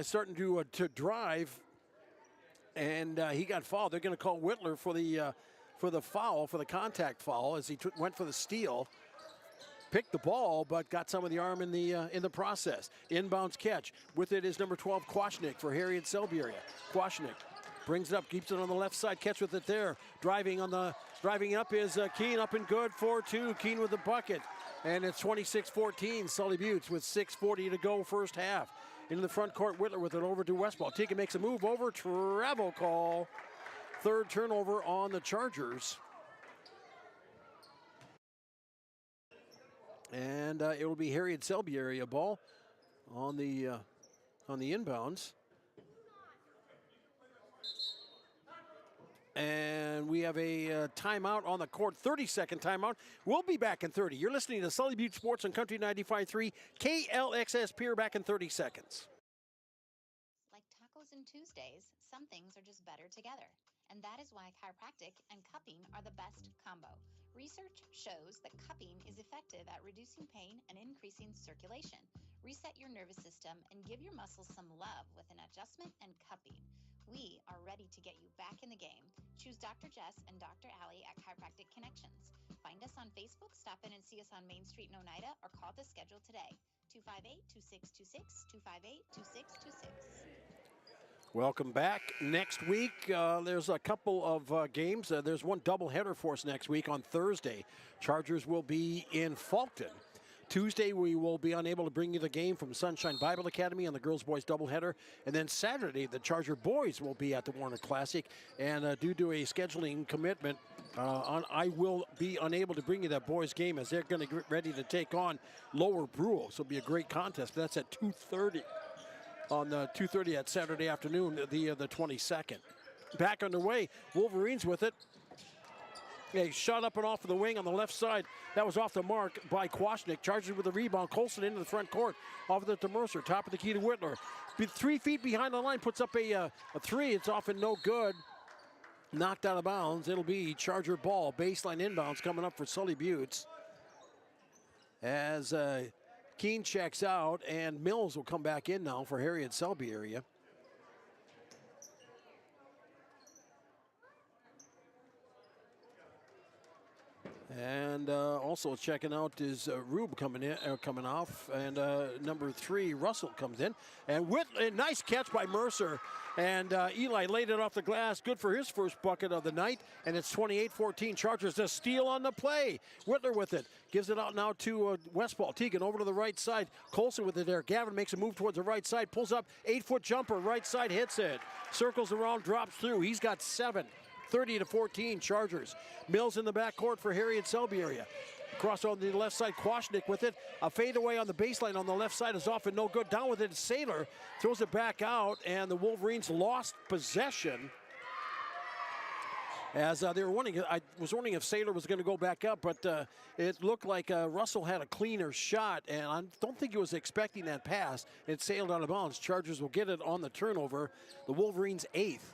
starting to drive, and he got fouled. They're going to call Whitler for the foul, for the contact foul, as he went for the steal. Picked the ball, but got some of the arm in the process. Inbounds catch. With it is number 12, Kwasnick for Harriet-Selby area. Kwasnick brings it up, keeps it on the left side. Catch with it there. Driving up is Keene, up and good for 2. Keene with the bucket. And it's 26-14. Sully Buttes with 6:40 to go first half. Into the front court, Whitler with it over to Westball. Teagan makes a move over. Travel call. 3rd turnover on the Chargers. And it will be Harriet-Selby area ball on the inbounds. And we have a timeout on the court, 30-second timeout. We'll be back in 30. You're listening to Sully Buttes Sports on Country 95.3 KLXS Pier, back in 30 seconds. Like tacos and Tuesdays, some things are just better together. And that is why chiropractic and cupping are the best combo. Research shows that cupping is effective at reducing pain and increasing circulation. Reset your nervous system and give your muscles some love with an adjustment and cupping. We are ready to get you back in the game. Choose Dr. Jess and Dr. Allie at Chiropractic Connections. Find us on Facebook, stop in and see us on Main Street in Oneida, or call to schedule today. 258-2626, 258-2626. Welcome back. Next week, there's a couple of games. There's one doubleheader for us next week on Thursday. Chargers will be in Fulton. Tuesday, we will be unable to bring you the game from Sunshine Bible Academy on the girls-boys doubleheader. And then Saturday, the Charger boys will be at the Warner Classic. And due to a scheduling commitment, I will be unable to bring you that boys game as they're going to get ready to take on Lower Brule. So it'll be a great contest. That's at 2:30 on 2:30 at Saturday afternoon, the 22nd. Back underway, Wolverines with it. A shot up and off of the wing on the left side. That was off the mark by Kwasnick. Chargers with the rebound. Colson into the front court. Off of it to Mercer. Top of the key to Whitler. 3 feet behind the line. Puts up a 3. It's off and no good. Knocked out of bounds. It'll be Charger ball. Baseline inbounds coming up for Sully Buttes. As Keene checks out, and Mills will come back in now for Harriet-Selby area. And also checking out is Rube coming off, and number 3 Russell comes in, and nice catch by Mercer, and Eli laid it off the glass, good for his first bucket of the night, and it's 28-14. Chargers a steal on the play. Whitler with it, gives it out now to Westball. Teagan over to the right side. Colson with it there. Gavin makes a move towards the right side, pulls up, 8-foot jumper, right side hits it, circles around, drops through. He's got 7. 30-14 Chargers. Mills in the backcourt for Harriet-Selby area. Across on the left side, Kwasnick with it. A fadeaway on the baseline on the left side is off and no good. Down with it, Sailor throws it back out, and the Wolverines lost possession. As they were wondering, I was wondering if Sailor was going to go back up, but it looked like Russell had a cleaner shot, and I don't think he was expecting that pass. It sailed out of bounds. Chargers will get it on the turnover. The Wolverines' 8th.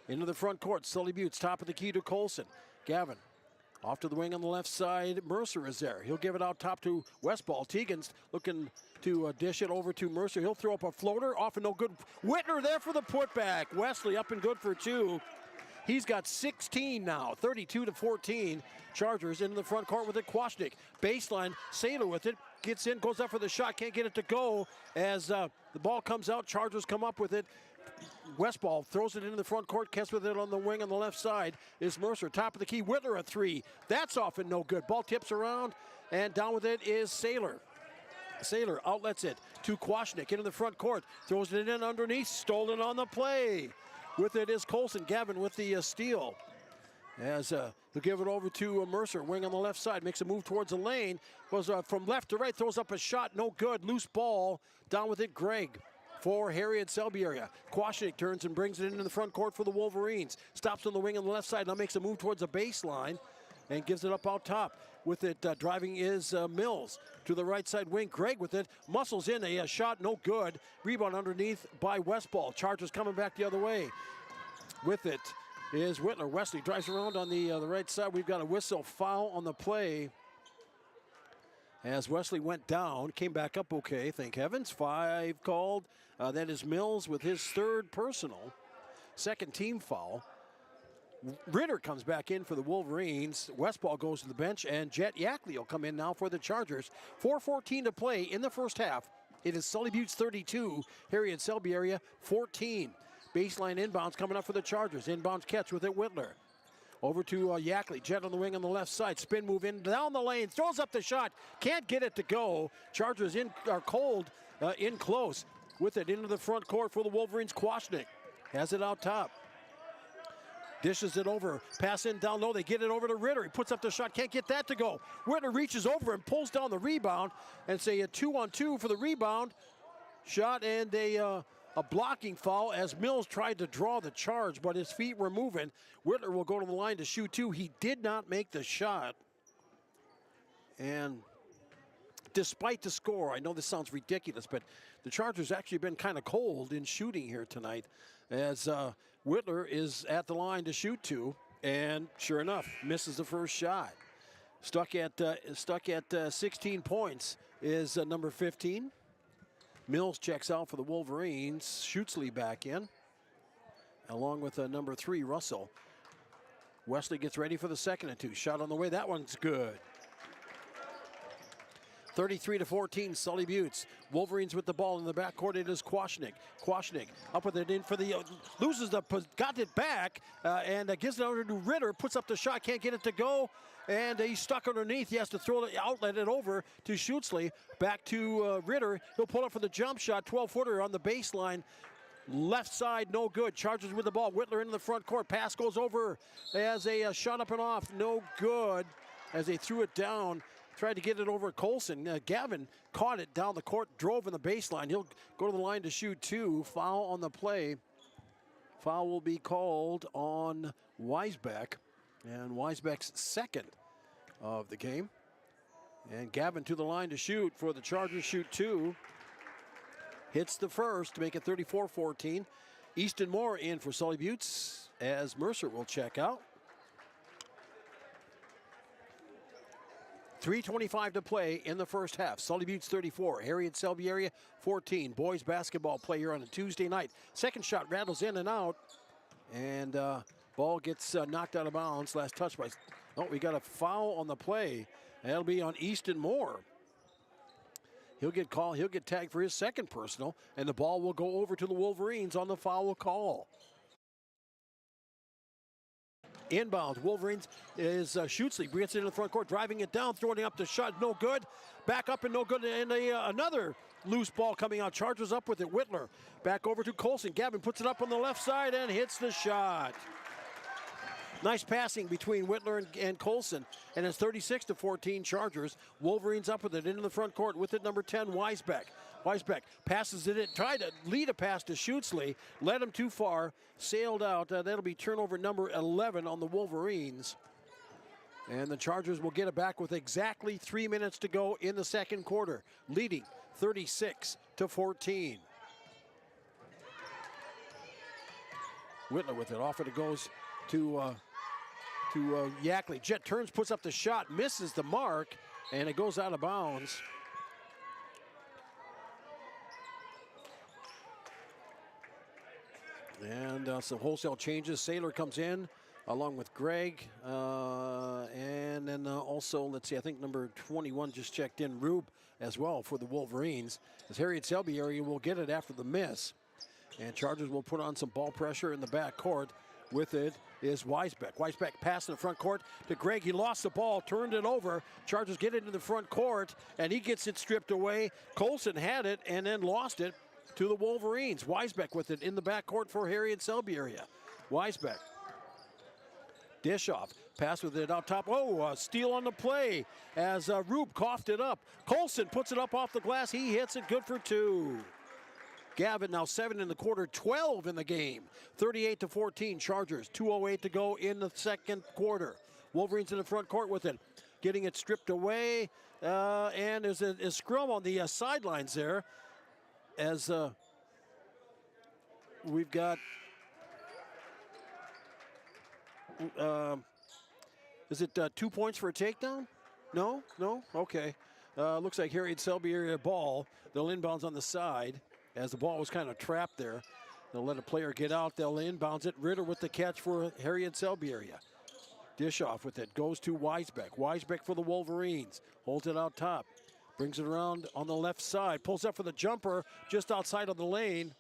Into the front court, Sully Buttes, top of the key to Colson. Gavin, off to the wing on the left side. Mercer is there. He'll give it out top to Westball. Teagan's looking to dish it over to Mercer. He'll throw up a floater, off and no good. Whitner there for the putback. Wesley up and good for 2. He's got 16 now, 32-14. Chargers into the front court with it. Kwasnik, baseline, Sailor with it. Gets in, goes up for the shot, can't get it to go. As the ball comes out, Chargers come up with it. Westball throws it into the front court. Kess with it on the wing on the left side is Mercer. Top of the key, Whitler a three. That's off and no good. Ball tips around, and down with it is Sailor. Sailor outlets it to Kwasnik into the front court. Throws it in underneath, stolen on the play. With it is Colson. Gavin with the steal. As he'll give it over to Mercer, wing on the left side, makes a move towards the lane. Goes from left to right, throws up a shot, no good. Loose ball, down with it Greg for Harriet-Selby area. Kwasnik turns and brings it into the front court for the Wolverines. Stops on the wing on the left side, now makes a move towards the baseline and gives it up out top. With it driving is Mills to the right side wing. Greg with it, muscles in, a shot, no good. Rebound underneath by Westball. Chargers coming back the other way. With it is Whitler. Wesley drives around on the right side. We've got a whistle foul on the play as Wesley went down, came back up okay, thank heavens. 5 called. That is Mills with his 3rd personal. 2nd team foul. Ritter comes back in for the Wolverines. Westball goes to the bench, and Jet Yackley will come in now for the Chargers. 4:14 to play in the first half. It is Sully Buttes 32, Harriet-Selby area 14. Baseline inbounds coming up for the Chargers. Inbounds catch with it, Whitler. Over to Yackley. Jet on the wing on the left side. Spin move in down the lane. Throws up the shot. Can't get it to go. Chargers are cold, in close. With it into the front court for the Wolverines. Kwasnik has it out top. Dishes it over. Pass in down low. They get it over to Ritter. He puts up the shot. Can't get that to go. Ritter reaches over and pulls down the rebound. And say a 2-on-2 for the rebound. Shot and a blocking foul as Mills tried to draw the charge, but his feet were moving. Whitler will go to the line to shoot 2. He did not make the shot. And despite the score, I know this sounds ridiculous, but the Chargers actually been kind of cold in shooting here tonight as Whitler is at the line to shoot 2, and sure enough, misses the first shot. Stuck at 16 points is number 15. Mills checks out for the Wolverines. Schutzley back in, along with number 3, Russell. Wesley gets ready for the 2nd and 2. Shot on the way. That one's good. 33-14, Sully Buttes. Wolverines with the ball in the backcourt. It is Kwasnik. Kwasnik up with it in for the, got it back, and gives it over to Ritter. Puts up the shot, can't get it to go. And he's stuck underneath. He has to throw it, outlet it over to Schutzley. Back to Ritter. He'll pull up for the jump shot. 12-footer on the baseline. Left side, no good. Chargers with the ball. Whitler into the front court. Pass goes over as a shot up and off. No good as they threw it down. Tried to get it over Colson. Gavin caught it down the court, drove in the baseline. He'll go to the line to shoot 2. Foul on the play. Foul will be called on Weisbeck. And Weisbeck's 2nd of the game. And Gavin to the line to shoot for the Chargers. Shoot 2. Hits the first to make it 34-14. Easton Moore in for Sully Buttes as Mercer will check out. 3:25 to play in the first half. Sully Buttes 34, Harriet-Selby area 14. Boys basketball play here on a Tuesday night. Second shot rattles in and out, and ball gets knocked out of bounds. Last touch by, oh, we got a foul on the play. That'll be on Easton Moore. He'll get called, he'll get tagged for his 2nd personal, and the ball will go over to the Wolverines on the foul call. Inbound, Wolverines is Schutzley, gets it in the front court, driving it down, throwing up the shot, no good. Back up and no good, and another loose ball coming out. Chargers up with it, Whitler. Back over to Colson. Gavin puts it up on the left side and hits the shot. Nice passing between Whitler and Colson, and it's 36-14 Chargers. Wolverines up with it into the front court with it, number 10, Weisbeck. Weisbeck passes it in, tried to lead a pass to Schutzley, led him too far, sailed out. That'll be turnover number 11 on the Wolverines. And the Chargers will get it back with exactly 3 minutes to go in the 2nd quarter, leading 36-14. Whitler with it, off it goes to Yackley. Jet turns, puts up the shot, misses the mark, and it goes out of bounds. And some wholesale changes. Saylor comes in along with Greg. And then also, let's see, I think number 21 just checked in, Rube, as well for the Wolverines. As Harriet-Selby area will get it after the miss. And Chargers will put on some ball pressure in the back court. With it is Weisbeck. Weisbeck pass in the front court to Greg. He lost the ball, turned it over. Chargers get it into the front court, and he gets it stripped away. Colson had it and then lost it to the Wolverines. Weisbeck with it in the back court for Harriet-Selby area. Weisbeck. Dish off. Pass with it out top. Oh, a steal on the play as Rube coughed it up. Colson puts it up off the glass. He hits it good for 2. Gavin now 7 in the quarter, 12 in the game. 38-14 Chargers, 2:08 to go in the second quarter. Wolverines in the front court with it. Getting it stripped away. And there's a scrum on the sidelines there. As we've got... is it 2 points for a takedown? No? Okay. Looks like Harriet-Selby area ball. They'll inbounds on the side. As the ball was kind of trapped there. They'll let a player get out. They'll inbounds it. Ritter with the catch for Harriet-Selby area. Dish off with it. Goes to Weisbeck. Weisbeck for the Wolverines. Holds it out top. Brings it around on the left side. Pulls up for the jumper just outside of the lane.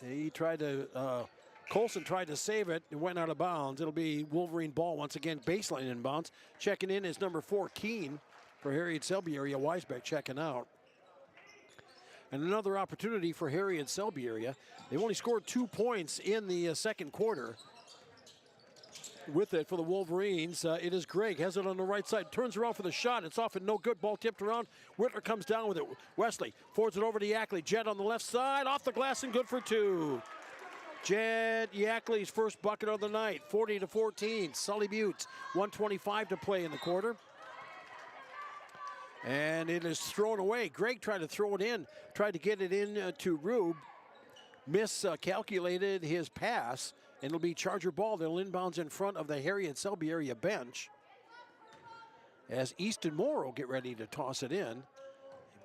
He tried to... Colson tried to save it. It went out of bounds. It'll be Wolverine ball once again. Baseline inbounds. Checking in is number 4, Keene for Harriet-Selby area. Weisbeck checking out. And another opportunity for Harriet-Selby area. They've only scored 2 points in the second quarter. With it for the Wolverines, it is Greg. Has it on the right side. Turns around for the shot. It's off and no good. Ball tipped around. Whitler comes down with it. Wesley forwards it over to Yackley. Jett on the left side. Off the glass and good for 2. Jed Yackley's first bucket of the night. 40-14. Sully Buttes. 1:25 to play in the quarter. And it is thrown away. Greg tried to throw it in, tried to get it in to Rube. Miscalculated his pass, and it'll be Charger ball. They'll inbounds in front of the Harriet-Selby area bench. As Easton Moore will get ready to toss it in.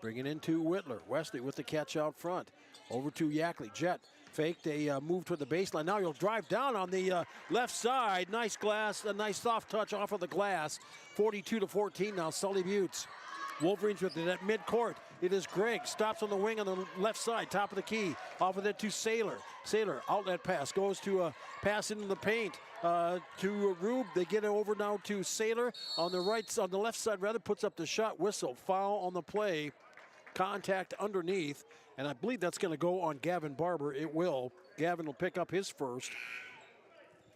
Bring it into Whitler. Wesley with the catch out front. Over to Yackley. Jett faked a move toward the baseline. Now he'll drive down on the left side. Nice glass, a nice soft touch off of the glass. 42-14 now, Sully Buttes. Wolverines with it at midcourt. It is Greg. Stops on the wing on the left side, top of the key. Off of it to Saylor. Saylor, outlet pass. Goes to a pass into the paint to Rube. They get it over now to Saylor. On the left side, rather, puts up the shot. Whistle. Foul on the play. Contact underneath. And I believe that's going to go on Gavin Barber. It will. Gavin will pick up his first.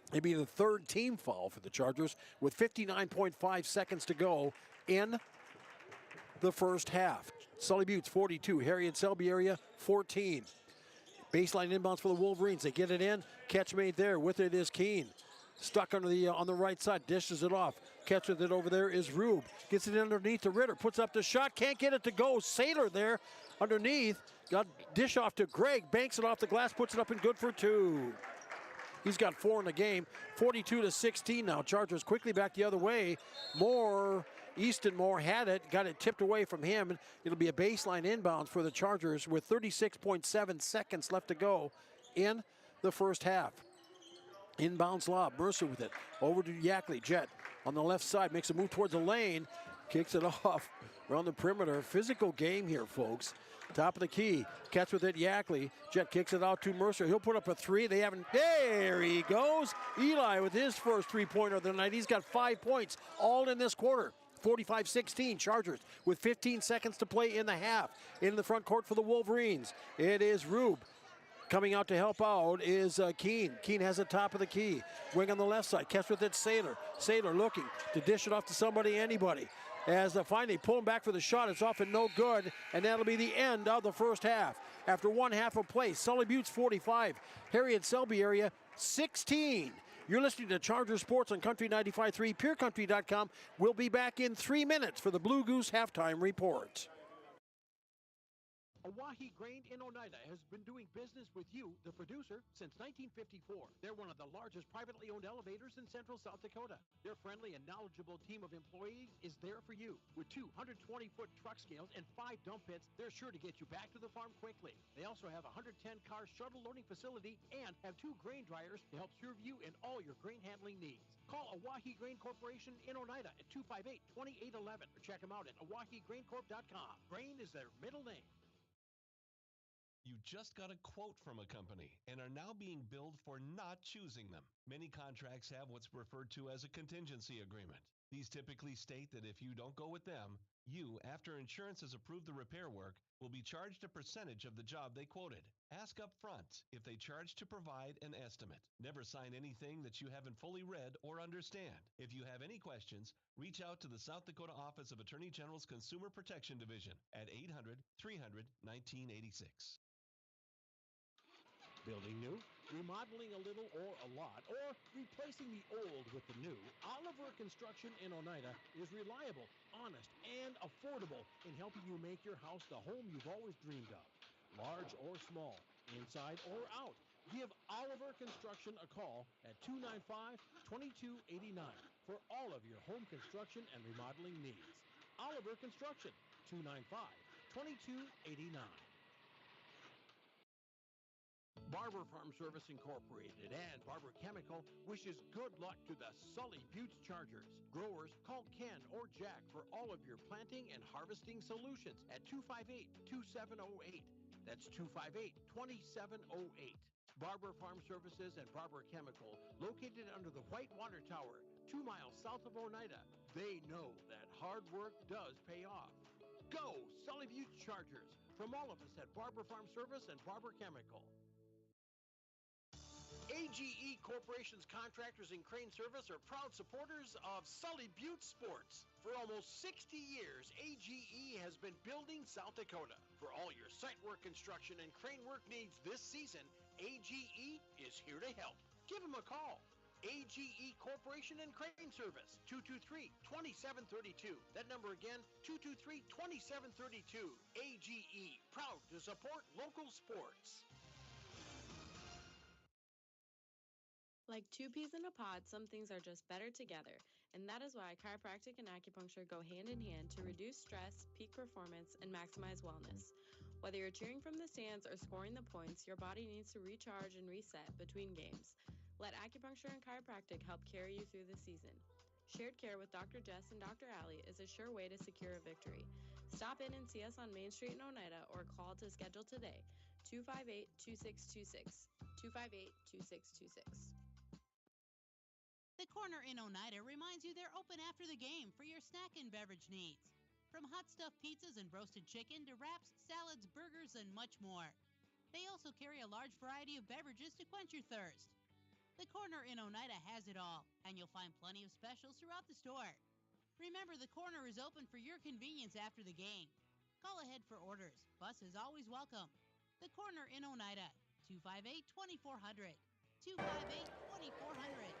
It'll be the third team foul for the Chargers with 59.5 seconds to go in the first half. Sully Buttes 42, Harriet-Selby area 14. Baseline inbounds for the Wolverines. They get it in. Catch made there. With it is Keene. Stuck under the on the right side. Dishes it off. Catch with it over there is Rube. Gets it underneath to Ritter. Puts up the shot. Can't get it to go. Saylor there underneath. Got dish off to Greg. Banks it off the glass. Puts it up and good for 2. He's got 4 in the game. 42-16 now. Chargers quickly back the other way. Easton Moore had it, got it tipped away from him. It'll be a baseline inbounds for the Chargers with 36.7 seconds left to go in the first half. Inbounds lob, Mercer with it. Over to Yackley. Jett on the left side, makes a move towards the lane. Kicks it off around the perimeter. Physical game here, folks. Top of the key. Catch with it, Yackley. Jett kicks it out to Mercer. He'll put up a 3. They haven't. There he goes. Eli with his first 3-pointer of the night. He's got 5 points all in this quarter. 45-16 Chargers with 15 seconds to play in the half. In the front court for the Wolverines, it is Rube. Coming out to help out is Keene. Keene has the top of the key. Wing on the left side. Catch with it, Saylor. Saylor looking to dish it off to somebody, anybody. As finally pulling back for the shot, it's off and no good, and that'll be the end of the first half. After one half of play, Sully Buttes 45, Harriet-Selby area 16. You're listening to Charger Sports on Country 95.3, PureCountry.com. We'll be back in 3 minutes for the Blue Goose halftime report. Oahe Grain in Oneida has been doing business with you, the producer, since 1954. They're one of the largest privately owned elevators in central South Dakota. Their friendly and knowledgeable team of employees is there for you. With 2 120-foot truck scales and 5 dump pits, they're sure to get you back to the farm quickly. They also have a 110-car shuttle loading facility and have 2 grain dryers to help serve you in all your grain handling needs. Call Oahe Grain Corporation in Oneida at 258-2811 or check them out at oahegraincorp.com. Grain is their middle name. You just got a quote from a company and are now being billed for not choosing them. Many contracts have what's referred to as a contingency agreement. These typically state that if you don't go with them, you, after insurance has approved the repair work, will be charged a percentage of the job they quoted. Ask up front if they charge to provide an estimate. Never sign anything that you haven't fully read or understand. If you have any questions, reach out to the South Dakota Office of Attorney General's Consumer Protection Division at 800-300-1986. Building new, remodeling a little or a lot, or replacing the old with the new, Oliver Construction in Oneida is reliable, honest, and affordable in helping you make your house the home you've always dreamed of. Large or small, inside or out, give Oliver Construction a call at 295-2289 for all of your home construction and remodeling needs. Oliver Construction, 295-2289. Barber Farm Service Incorporated and Barber Chemical wishes good luck to the Sully Buttes Chargers. Growers, call Ken or Jack for all of your planting and harvesting solutions at 258-2708. That's 258-2708. Barber Farm Services and Barber Chemical, located under the White Water Tower, 2 miles south of Oneida. They know that hard work does pay off. Go, Sully Buttes Chargers, from all of us at Barber Farm Service and Barber Chemical. AGE Corporation's contractors and crane service are proud supporters of Sully Buttes Sports. For almost 60 years, AGE has been building South Dakota. For all your site work, construction, and crane work needs this season, AGE is here to help. Give them a call. AGE Corporation and Crane Service, 223-2732. That number again, 223-2732. AGE, proud to support local sports. Like 2 peas in a pod, some things are just better together. And that is why chiropractic and acupuncture go hand in hand to reduce stress, peak performance, and maximize wellness. Whether you're cheering from the stands or scoring the points, your body needs to recharge and reset between games. Let acupuncture and chiropractic help carry you through the season. Shared care with Dr. Jess and Dr. Allie is a sure way to secure a victory. Stop in and see us on Main Street in Oneida or call to schedule today. 258-2626. 258-2626. The Corner in Oneida reminds you they're open after the game for your snack and beverage needs. From hot stuffed pizzas and roasted chicken to wraps, salads, burgers, and much more. They also carry a large variety of beverages to quench your thirst. The Corner in Oneida has it all, and you'll find plenty of specials throughout the store. Remember, the Corner is open for your convenience after the game. Call ahead for orders. Bus is always welcome. The Corner in Oneida, 258-2400. 258-2400.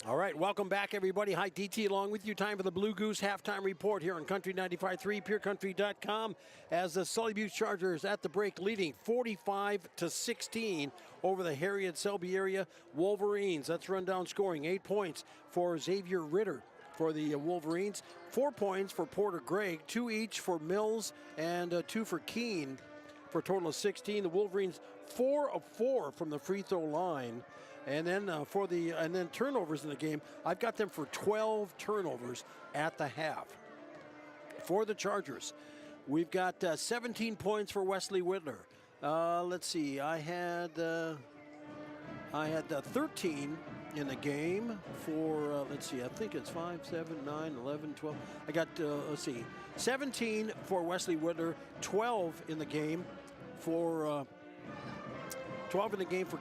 All right, welcome back, everybody. Hi, DT along with you. Time for the Blue Goose halftime report here on Country 95.3, PureCountry.com, as the Sully Buttes Chargers at the break leading 45-16 over the Harriet-Selby area Wolverines. That's rundown scoring. 8 points for Xavier Ritter for the Wolverines, 4 points for Porter Gregg, 2 each for Mills, and 2 for Keene for a total of 16. The Wolverines 4 of 4 from the free throw line. And then turnovers in the game, I've got them for 12 turnovers at the half. For the Chargers, we've got 17 points for Wesley Whitler. Let's see, I had 13 in the game for, let's see, I think it's 5, 7, 9, 11, 12. I got, 17 for Wesley Whitler, 12 in the game for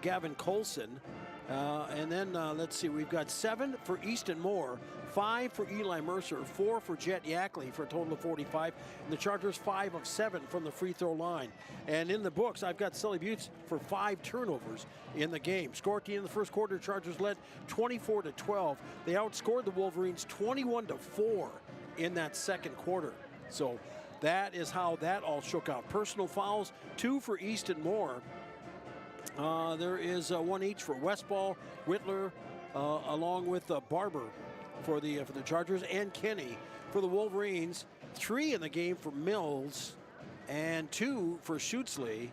Gavin Colson. And then, let's see, we've got 7 for Easton Moore, 5 for Eli Mercer, 4 for Jet Yackley for a total of 45. And the Chargers 5 of 7 from the free throw line. And in the books, I've got Sully Buttes for 5 turnovers in the game. Score at the end of the first quarter, Chargers led 24-12. They outscored the Wolverines 21-4 in that second quarter. So that is how that all shook out. Personal fouls, 2 for East and Moore. There is 1 each for Westball, Whitler, along with Barber for the Chargers, and Kenny for the Wolverines. 3 in the game for Mills, and 2 for Schutzley,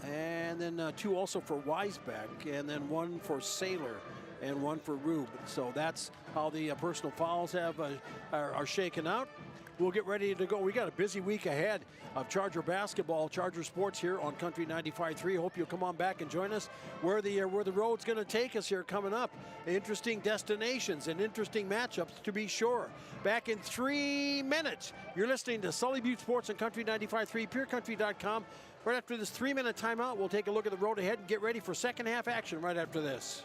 and then 2 also for Weisbeck, and then 1 for Saylor, and 1 for Rube. So that's how the personal fouls are shaken out. We'll get ready to go. We got a busy week ahead of Charger basketball, Charger sports here on Country 95.3. Hope you'll come on back and join us where the road's going to take us here coming up. Interesting destinations and interesting matchups to be sure. Back in 3 minutes. You're listening to Sully Buttes Sports on Country 95.3, PureCountry.com. Right after this 3-minute timeout, we'll take a look at the road ahead and get ready for second half action right after this.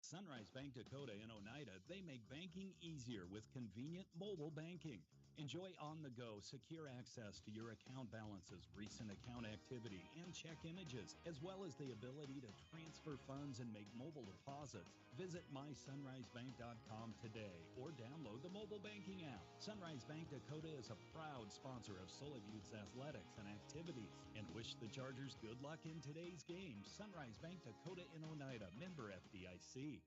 Sunrise Bank Dakota in Oneida, they make banking easier with convenient mobile banking. Enjoy on-the-go, secure access to your account balances, recent account activity, and check images, as well as the ability to transfer funds and make mobile deposits. Visit mysunrisebank.com today or download the mobile banking app. Sunrise Bank Dakota is a proud sponsor of Sully Buttes athletics and activities and wish the Chargers good luck in today's game. Sunrise Bank Dakota in Oneida, member FDIC.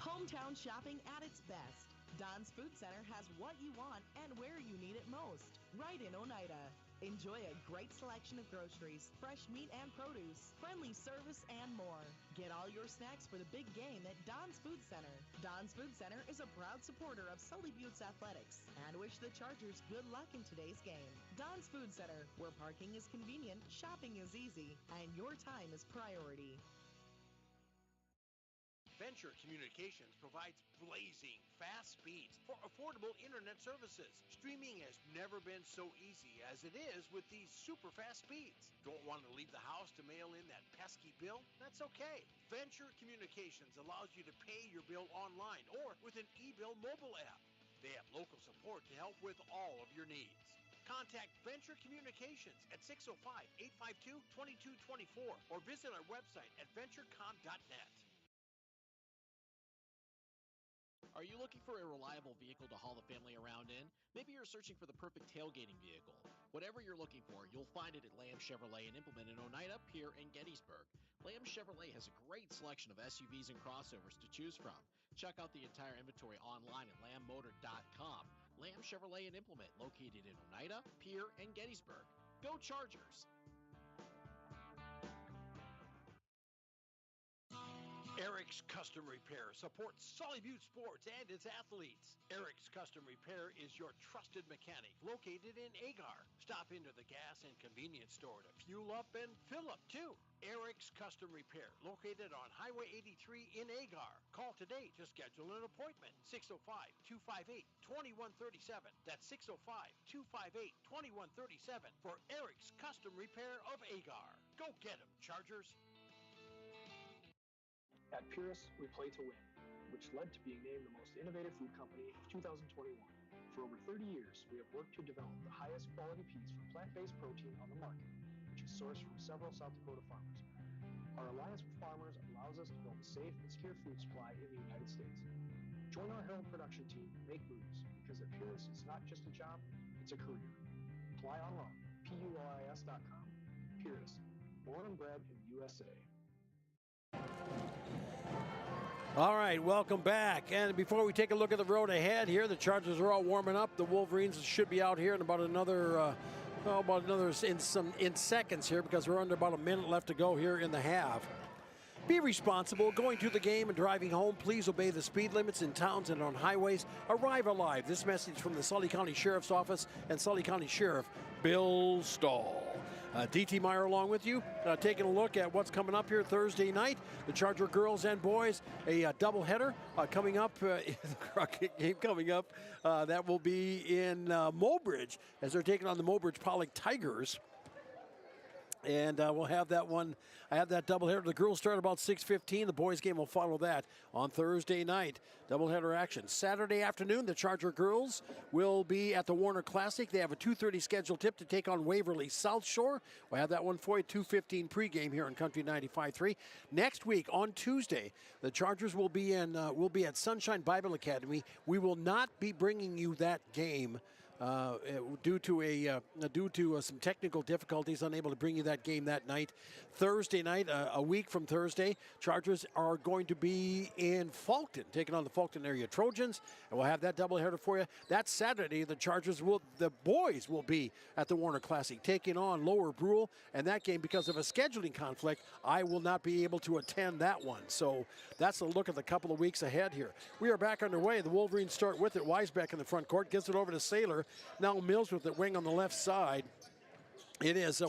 Hometown shopping at its best. Don's Food Center has what you want and where you need it most. Right in Oneida. Enjoy a great selection of groceries, fresh meat and produce, friendly service, and more. Get all your snacks for the big game at Don's Food Center. Don's Food Center is a proud supporter of Sully Buttes Athletics and wish the Chargers good luck in today's game. Don's Food Center, where parking is convenient, shopping is easy, and your time is priority. Venture Communications provides blazing fast speeds for affordable internet services. Streaming has never been so easy as it is with these super fast speeds. Don't want to leave the house to mail in that pesky bill? That's okay. Venture Communications allows you to pay your bill online or with an e-bill mobile app. They have local support to help with all of your needs. Contact Venture Communications at 605-852-2224 or visit our website at venturecom.net. Are you looking for a reliable vehicle to haul the family around in? Maybe you're searching for the perfect tailgating vehicle. Whatever you're looking for, you'll find it at Lamb Chevrolet and Implement in Oneida, Pierre, and Gettysburg. Lamb Chevrolet has a great selection of SUVs and crossovers to choose from. Check out the entire inventory online at lambmotor.com. Lamb Chevrolet and Implement, located in Oneida, Pierre, and Gettysburg. Go Chargers! Eric's Custom Repair supports Sully Buttes Sports and its athletes. Eric's Custom Repair is your trusted mechanic located in Agar. Stop into the gas and convenience store to fuel up and fill up too. Eric's Custom Repair, located on Highway 83 in Agar. Call today to schedule an appointment. 605-258-2137. That's 605-258-2137 for Eric's Custom Repair of Agar. Go get 'em, Chargers. At Purus, we play to win, which led to being named the most innovative food company of 2021. For over 30 years, we have worked to develop the highest quality peas from plant-based protein on the market, which is sourced from several South Dakota farmers. Our alliance with farmers allows us to build a safe and secure food supply in the United States. Join our Herreid production team and make moves, because at Purus, it's not just a job, it's a career. Apply online, PULIS.com. Purus, born and bred in the USA. All right, welcome back. And before we take a look at the road ahead here, the Chargers are all warming up. The Wolverines should be out here in about another in seconds here, because we're under about a minute left to go here in the half. Be responsible going to the game and driving home. Please obey the speed limits in towns and on highways. Arrive alive. This message from the Sully County Sheriff's Office and Sully County Sheriff Bill Stahl. D.T. Meyer along with you, taking a look at what's coming up here Thursday night. The Charger girls and boys, a doubleheader coming up, the Crockett game coming up. That will be in Mobridge, as they're taking on the Mobridge Pollock Tigers. And we'll have that one. I have that doubleheader. The girls start about 6:15. The boys game will follow that on Thursday night. Doubleheader action. Saturday afternoon, the Charger girls will be at the Warner Classic. They have a 2:30 scheduled tip to take on Waverly South Shore. We'll have that one for you. 2:15 pregame here on Country 95.3. Next week on Tuesday, the Chargers will be at Sunshine Bible Academy. We will not be bringing you that game. Due to some technical difficulties, unable to bring you that game that night. Thursday night, a week from Thursday, Chargers are going to be in Fulton, taking on the Fulton area Trojans, and we'll have that doubleheader for you. That Saturday, the boys will be at the Warner Classic, taking on Lower Brule, and that game, because of a scheduling conflict, I will not be able to attend that one. So that's a look at the couple of weeks ahead here. We are back underway. The Wolverines start with it. Weisbeck in the front court, gives it over to Saylor. Now Mills with the wing on the left side. It is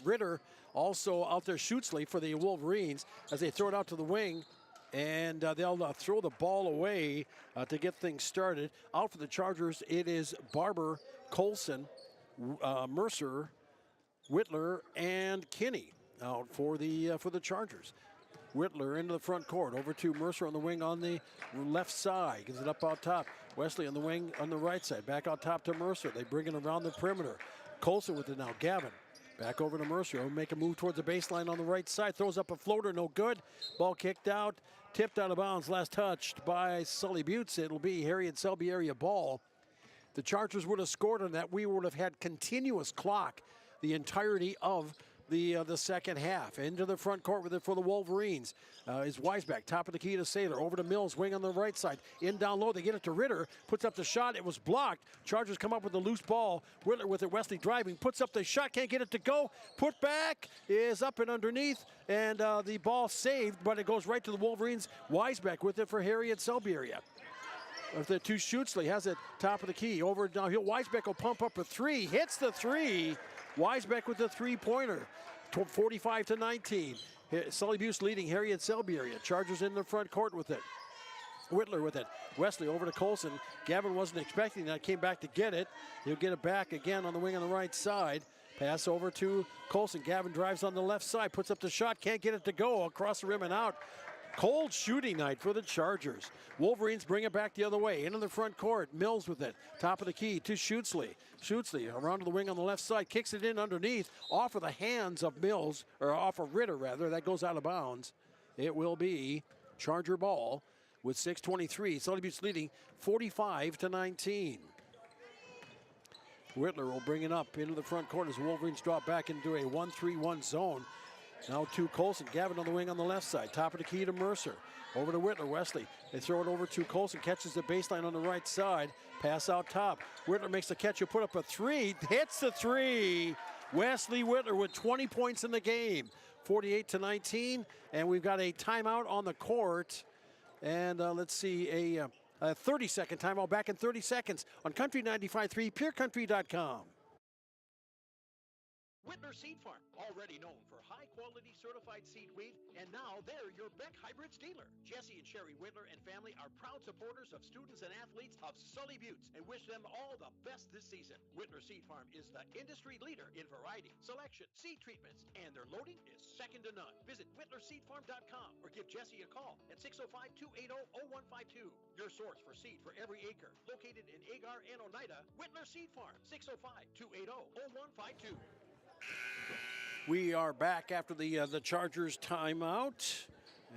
Ritter also out there, Schutzley for the Wolverines as they throw it out to the wing. And they'll throw the ball away to get things started. Out for the Chargers, it is Barber, Colson, Mercer, Whitler, and Kinney out for the Chargers. Whitler into the front court, over to Mercer on the wing on the left side. Gives it up out top. Wesley on the wing on the right side. Back out top to Mercer. They bring it around the perimeter. Colson with it now. Gavin back over to Mercer. He'll make a move towards the baseline on the right side. Throws up a floater. No good. Ball kicked out. Tipped out of bounds. Last touched by Sully Buttes. It'll be Harriet-Selby area ball. The Chargers would have scored on that. We would have had continuous clock the entirety of the second half. Into the front court with it for the Wolverines is Weisbeck, top of the key to Saylor, over to Mills, wing on the right side, in down low, they get it to Ritter, puts up the shot, it was blocked. Chargers come up with a loose ball. Whitler with it, Wesley driving, puts up the shot, can't get it to go. Put back is up and underneath, and the ball saved, but it goes right to the Wolverines. Weisbeck with it for Harriet-Selby area. With the two Schutzley, has it top of the key, over downhill. Weisbeck will pump up a three, hits the three. Weisbeck with the three-pointer, 45-19. Sully Buttes leading Harriet-Selby area. Chargers in the front court with it. Whitler with it. Wesley over to Colson. Gavin wasn't expecting that, came back to get it. He'll get it back again on the wing on the right side. Pass over to Colson. Gavin drives on the left side, puts up the shot, can't get it to go. Across the rim and out. Cold shooting night for the Chargers. Wolverines bring it back the other way. Into the front court. Mills with it. Top of the key to Schutzley. Schutzley around to the wing on the left side. Kicks it in underneath. Off of the hands of Mills, or off of Ritter rather. That goes out of bounds. It will be Charger ball with 6:23. Sully Buttes leading 45-19. Whitler will bring it up into the front court as the Wolverines drop back into a 1-3-1 zone. Now to Colson. Gavin on the wing on the left side. Top of the key to Mercer. Over to Whitler. Wesley. They throw it over to Colson. Catches the baseline on the right side. Pass out top. Whitler makes the catch. He'll put up a three. Hits the three. Wesley Whitler with 20 points in the game. 48-19. And we've got a timeout on the court. And let's see, a 30-second timeout. Back in 30 seconds on Country 95.3, PureCountry.com. Whitler Seed Farm, already known for high-quality certified seed wheat, and now they're your Beck Hybrids dealer. Jesse and Sherry Whitler and family are proud supporters of students and athletes of Sully Buttes and wish them all the best this season. Whitler Seed Farm is the industry leader in variety, selection, seed treatments, and their loading is second to none. Visit WhitlerSeedFarm.com or give Jesse a call at 605-280-0152. Your source for seed for every acre. Located in Agar and Oneida, Whitler Seed Farm, 605-280-0152. We are back after the Chargers timeout.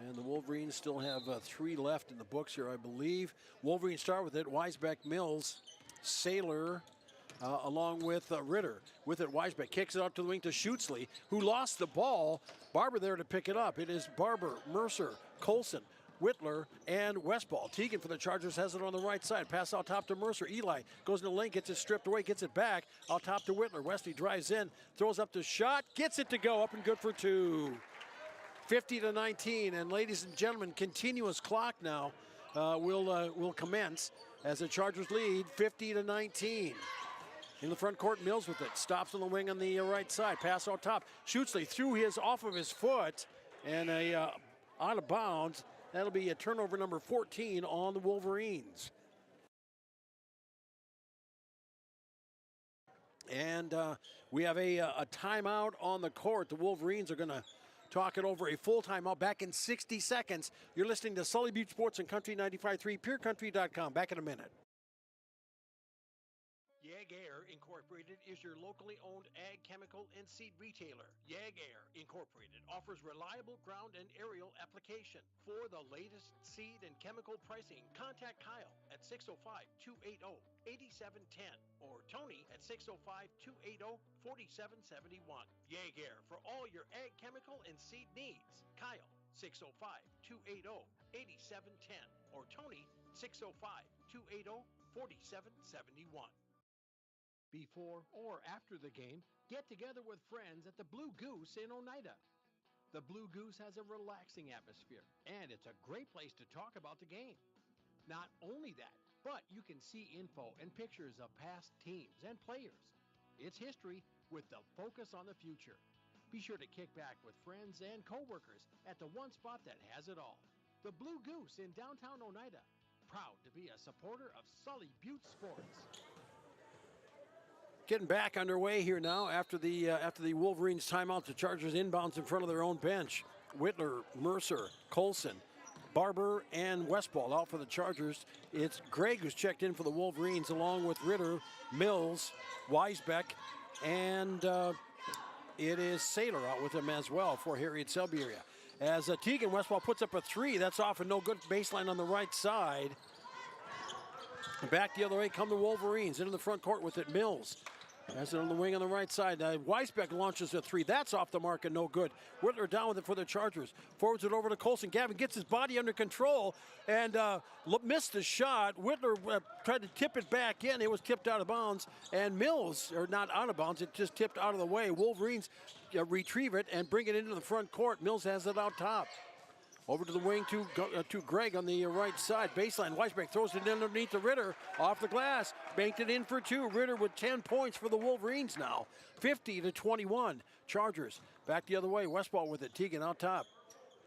And the Wolverines still have 3 left in the books here, I believe. Wolverines start with it. Weisbeck, Mills, Saylor, along with Ritter. With it, Weisbeck kicks it out to the wing to Schutzley, who lost the ball. Barber there to pick it up. It is Barber, Mercer, Colson, Whitler, and Westball. Teagan for the Chargers has it on the right side. Pass out top to Mercer. Eli goes in the lane, gets it stripped away, gets it back. Out top to Whitler. Wesley drives in, throws up the shot, gets it to go, up and good for 2. 50-19, and ladies and gentlemen, continuous clock now will commence as the Chargers lead 50-19. In the front court, Mills with it. Stops on the wing on the right side. Pass out top. Schutzley threw his off of his foot and out of bounds. That'll be a turnover number 14 on the Wolverines. And we have a timeout on the court. The Wolverines are going to talk it over. A full timeout back in 60 seconds. You're listening to Sully Buttes Sports and Country 95.3, PureCountry.com. Back in a minute. Air Incorporated is your locally owned ag chemical and seed retailer. Air Incorporated offers reliable ground and aerial application. For the latest seed and chemical pricing, contact Kyle at 605-280-8710 or Tony at 605-280-4771. Air for all your ag chemical and seed needs. Kyle 605-280-8710 or Tony 605-280-4771. Before or after the game, get together with friends at the Blue Goose in Oneida. The Blue Goose has a relaxing atmosphere, and it's a great place to talk about the game. Not only that, but you can see info and pictures of past teams and players. It's history with the focus on the future. Be sure to kick back with friends and coworkers at the one spot that has it all. The Blue Goose in downtown Oneida. Proud to be a supporter of Sully Buttes Sports. Getting back underway here now after the Wolverines timeout. The Chargers inbounds in front of their own bench. Whitler, Mercer, Colson, Barber, and Westball out for the Chargers. It's Gregg who's checked in for the Wolverines along with Ritter, Mills, Weisbeck, and it is Saylor out with him as well for Harriet-Selby area. As Tegan Westball puts up a three, that's off and no good. Baseline on the right side. Back the other way come the Wolverines into the front court with it. Mills has it on the wing on the right side. Weisbeck launches a three. That's off the mark and no good. Whitler down with it for the Chargers. Forwards it over to Colson. Gavin gets his body under control and missed the shot. Whitler tried to tip it back in. It was tipped out of bounds. And Mills, or not out of bounds, it just tipped out of the way. Wolverines retrieve it and bring it into the front court. Mills has it out top. Over to the wing to Gregg on the right side. Baseline, Weisbeck throws it underneath the Ritter. Off the glass, banked it in for two. Ritter with 10 points for the Wolverines now. 50-21. Chargers back the other way. Westball with it. Tegan out top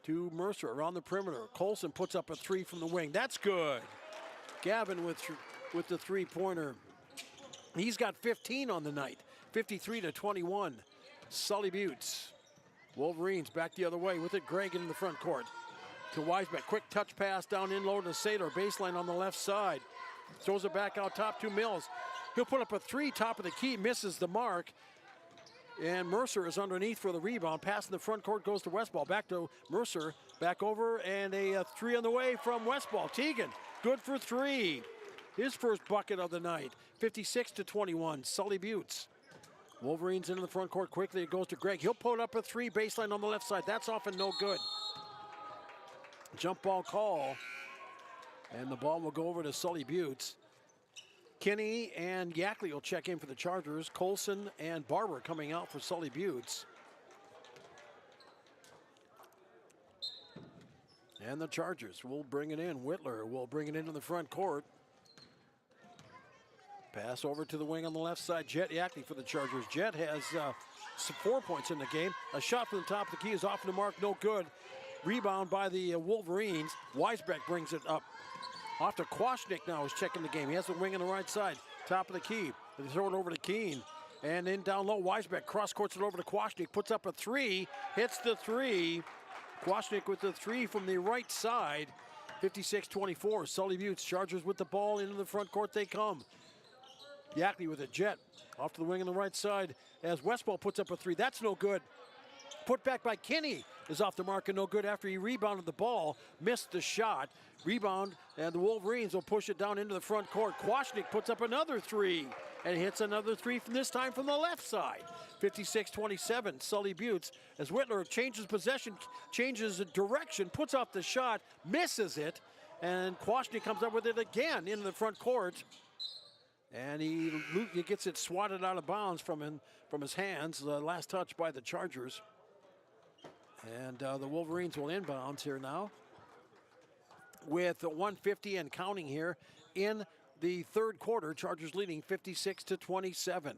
to Mercer around the perimeter. Colson puts up a three from the wing. That's good. Gavin with the three-pointer. He's got 15 on the night. 53-21. Sully Buttes. Wolverines back the other way with it. Gregg in the front court. To Weisbeck, quick touch pass down in low to Saylor, baseline on the left side. Throws it back out top to Mills. He'll put up a three, top of the key, misses the mark. And Mercer is underneath for the rebound. Pass in the front court goes to Westball. Back to Mercer, back over, and a three on the way from Westball. Tegan, good for three. His first bucket of the night. 56-21, Sully Buttes. Wolverines into the front court quickly. It goes to Gregg. He'll put up a three, baseline on the left side. That's off and no good. Jump ball call, and the ball will go over to Sully Buttes. Kinney and Yackley will check in for the Chargers. Colson and Barber coming out for Sully Buttes. And the Chargers will bring it in. Whitler will bring it into the front court. Pass over to the wing on the left side. Jet Yackley for the Chargers. Jet has 4 points in the game. A shot from the top of the key is off the mark, no good. Rebound by the Wolverines. Weisbeck brings it up. Off to Kwasnick now is checking the game. He has the wing on the right side. Top of the key. They throw it over to Keene. And then down low, Weisbeck cross-courts it over to Kwasnick. Puts up a three. Hits the three. Kwasnick with the three from the right side. 56-24. Sully Buttes. Chargers with the ball into the front court they come. Yackley with a jet. Off to the wing on the right side as Westball puts up a three. That's no good. Put back by Kinney is off the mark and no good after he rebounded the ball. Missed the shot. Rebound, and the Wolverines will push it down into the front court. Kwasnick puts up another three and hits another three from this time from the left side. 56-27, Sully Buttes as Whitler changes possession, changes direction, puts off the shot, misses it, and Kwasnick comes up with it again into the front court. And he gets it swatted out of bounds from his hands. Last touch by the Chargers. And the Wolverines will inbounds here now with 150 and counting here in the third quarter. Chargers leading 56-27.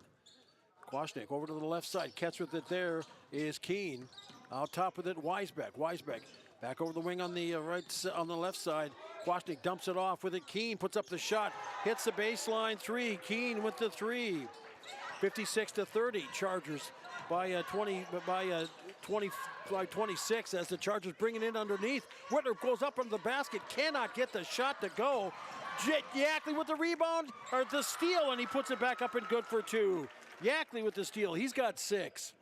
Kwasnick over to the left side. Catch with it there is Keene. Out top with it, Weisbeck. Weisbeck back over the wing on the on the left side. Kwasnick dumps it off with it. Keene puts up the shot. Hits the baseline three. Keene with the three. 56-30. Chargers by 26 as the Chargers bring it in underneath. Whitler goes up under the basket, cannot get the shot to go. Yackley with the rebound, or the steal, and he puts it back up and good for 2. Yackley with the steal, he's got 6.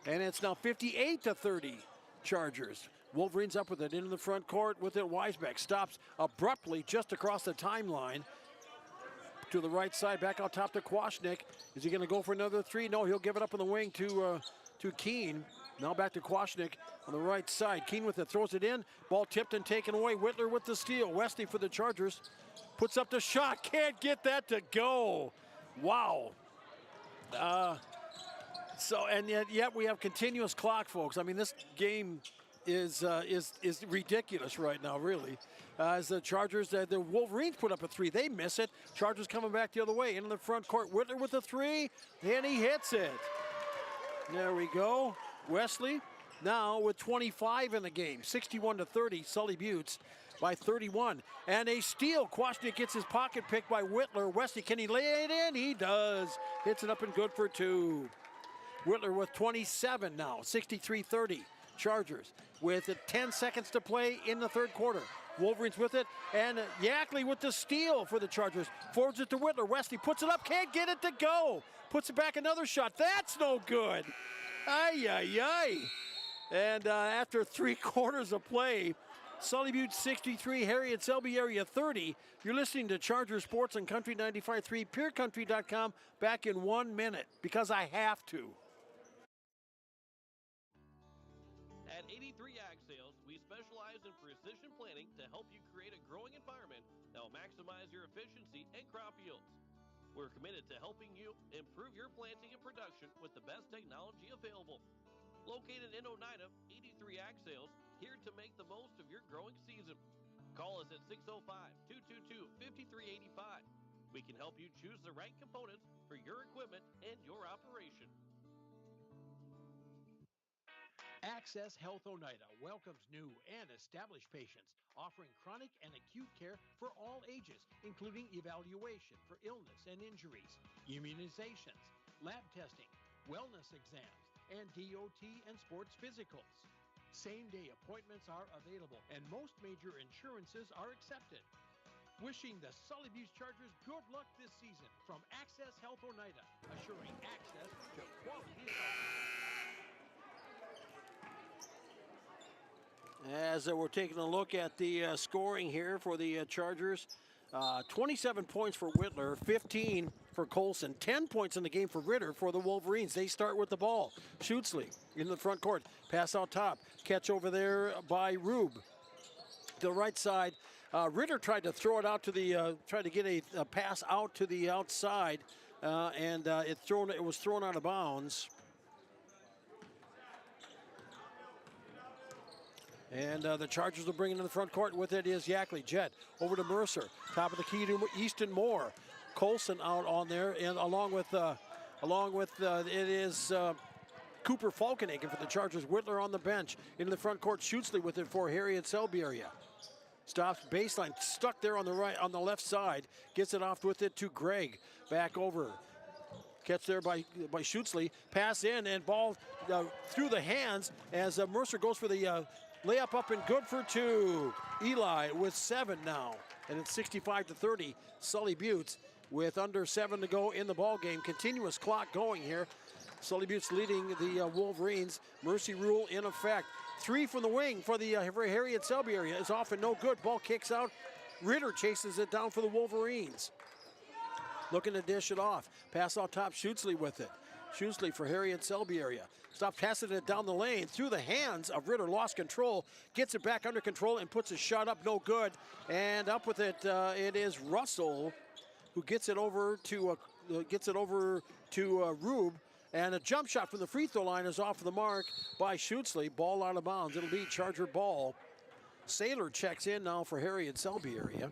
And it's now 58-30 Chargers. Wolverines up with it into the front court with it. Weisbeck stops abruptly just across the timeline. To the right side, back out top to Kwasnick. Is he going to go for another 3? No, he'll give it up on the wing to Keene. Now back to Kwasnick on the right side. Keene with it, throws it in. Ball tipped and taken away. Whitler with the steal. Wesley for the Chargers. Puts up the shot, can't get that to go. Wow. And yet we have continuous clock, folks. I mean, this game is ridiculous right now, really. As the Chargers, the Wolverines put up a 3. They miss it. Chargers coming back the other way into the front court. Whitler with a 3, and he hits it. There we go. Wesley now with 25 in the game. 61-30, Sully Buttes by 31. And a steal. Kwasnick gets his pocket picked by Whitler. Wesley, can he lay it in? He does. Hits it up and good for 2. Whitler with 27 now. 63-30, Chargers with 10 seconds to play in the third quarter. Wolverines with it, and Yackley with the steal for the Chargers. Forwards it to Whitler. Wesley puts it up, can't get it to go. Puts it back, another shot. That's no good. Ay, ay, ay. And after 3 quarters of play, Sully Buttes 63, Harriet-Selby area 30. You're listening to Charger Sports on Country 95.3, PureCountry.com. Back in 1 minute, because I have to. At 83 Ag Sales, we specialize in precision planting to help you create a growing environment that will maximize your efficiency and crop yields. We're committed to helping you improve your planting and production with the best technology available. Located in Oneida, 83 Ag Sales, here to make the most of your growing season. Call us at 605-222-5385. We can help you choose the right components for your equipment and your operation. Access Health Oneida welcomes new and established patients, offering chronic and acute care for all ages, including evaluation for illness and injuries, immunizations, lab testing, wellness exams, and DOT and sports physicals. Same-day appointments are available, and most major insurances are accepted. Wishing the Sully Buttes Chargers good luck this season from Access Health Oneida, assuring access to quality health. As we're taking a look at the scoring here for the Chargers, 27 points for Whitler, 15 for Colson, 10 points in the game for Ritter for the Wolverines. They start with the ball. Schutzley in the front court, pass out top, catch over there by Rube. To the right side, Ritter tried to throw it out to the, tried to get a pass out to the outside, and it was thrown out of bounds. And the Chargers will bring it in the front court. With it is Yackley. Jet over to Mercer. Top of the key to Easton Moore. Colson out on there, and along with it is Cooper Falkenhagen for the Chargers. Whitler on the bench. Into the front court. Schutzley with it for Harriet-Selby area. Stops baseline, stuck there on the right, on the left side. Gets it off with it to Greg. Back over. Catch there by Schutzley. Pass in and ball through the hands as Mercer goes for the layup up and good for 2. Eli with 7 now, and it's 65-30. Sully Buttes with under 7 to go in the ball game. Continuous clock going here. Sully Buttes leading the Wolverines. Mercy rule in effect. 3 from the wing for the Harriet-Selby area is off and no good. Ball kicks out. Ritter chases it down for the Wolverines. Looking to dish it off. Pass out top, Schutzley with it. Schutzley for Harriet-Selby area. Stop passing it down the lane through the hands of Ritter. Lost control. Gets it back under control and puts a shot up. No good. And up with it, it is Russell who gets it over to Rube. And a jump shot from the free throw line is off the mark by Schutzley. Ball out of bounds. It'll be Charger ball. Saylor checks in now for Harriet-Selby area.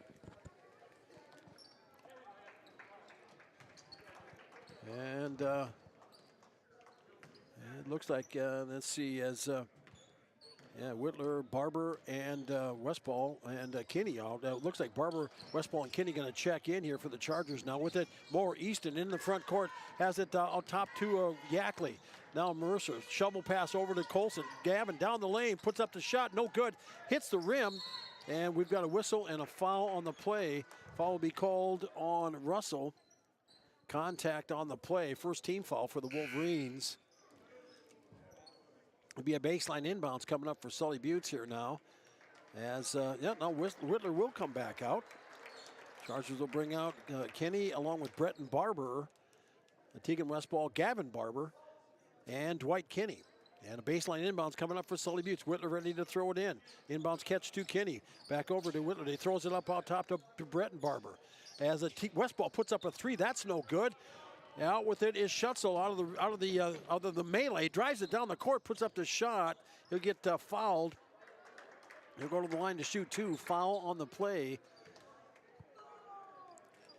And it looks like, let's see, as Yeah, Whitler, Barber, and Westball, and Kinney out. Looks like Barber, Westball, and Kinney going to check in here for the Chargers now. With it, Moore Easton in the front court has it on top to Yackley. Now Mercer, shovel pass over to Colson. Gavin down the lane, puts up the shot, no good. Hits the rim, and we've got a whistle and a foul on the play. Foul will be called on Russell. Contact on the play. First team foul for the Wolverines. It'll be a baseline inbounds coming up for Sully Buttes here now. As, Whitler will come back out. Chargers will bring out Kenny along with Breton Barber, Tegan Westball, Gavin Barber, and Dwight Kinney. And a baseline inbounds coming up for Sully Buttes. Whitler ready to throw it in. Inbounds catch to Kinney. Back over to Whitler. He throws it up out top to Breton Barber. As Westball puts up a three, that's no good. Out with it is Schutzel out of the melee, drives it down the court, puts up the shot. He'll get fouled. He'll go to the line to shoot two. Foul on the play.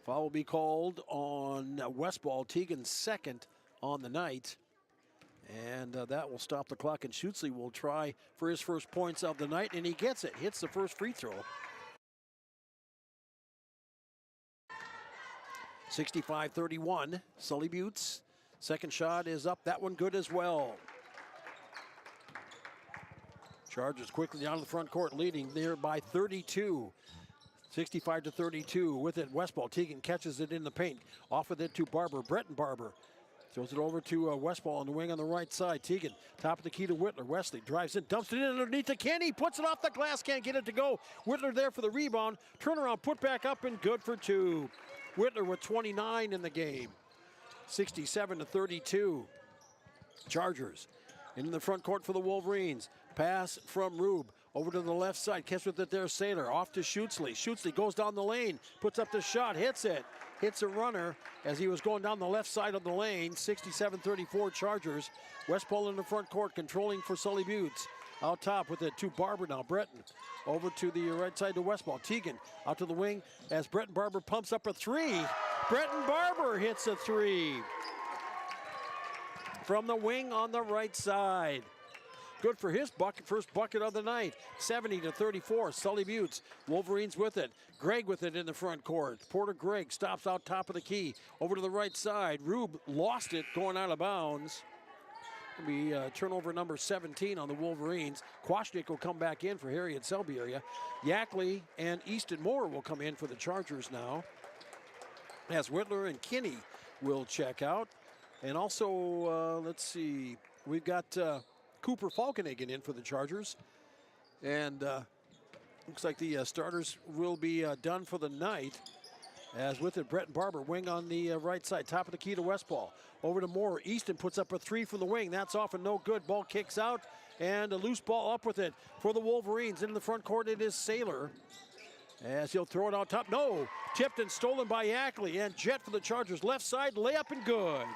Foul will be called on Westball, Tegan's second on the night. And that will stop the clock, and Schutzley will try for his first points of the night, and he gets it. Hits the first free throw. 65-31, Sully Buttes. Second shot is up, that one good as well. Chargers quickly down to the front court, leading there by 32. 65-32 with it, Westball. Tegan catches it in the paint. Off with it to Barber, Breton Barber. Throws it over to Westball on the wing on the right side. Tegan, top of the key to Whitler. Wesley drives in, dumps it in underneath to Kenny. Puts it off the glass, can't get it to go. Whitler there for the rebound. Turnaround, put back up, and good for two. Whitler with 29 in the game. 67-32. Chargers in the front court for the Wolverines. Pass from Rube over to the left side. Catch with it there, Saylor. Off to Schutzley. Schutzley goes down the lane, puts up the shot, hits it. Hits a runner as he was going down the left side of the lane. 67-34 Chargers. Westpole in the front court, controlling for Sully Buttes. Out top with it to Barber now. Breton over to the right side to Westball. Tegan out to the wing as Breton Barber pumps up a three. Breton Barber hits a three from the wing on the right side. Good for his first bucket of the night. 70-34, Sully Buttes. Wolverines with it. Gregg with it in the front court. Porter Gregg stops out top of the key. Over to the right side. Rube lost it going out of bounds. It'll be turnover number 17 on the Wolverines. Kwasnick will come back in for Harriet-Selby area. Yackley and Easton Moore will come in for the Chargers now. As Whitler and Kinney will check out. And also, let's see, we've got Cooper Falkenhagen in for the Chargers. And looks like the starters will be done for the night. As with it, Breton Barber, wing on the right side. Top of the key to Westball. Over to Moore. Easton puts up a three from the wing. That's off and no good. Ball kicks out. And a loose ball up with it for the Wolverines. In the front court, it is Saylor. As he'll throw it out top. No! Tipped and stolen by Yackley. And Jet for the Chargers. Left side, layup and good.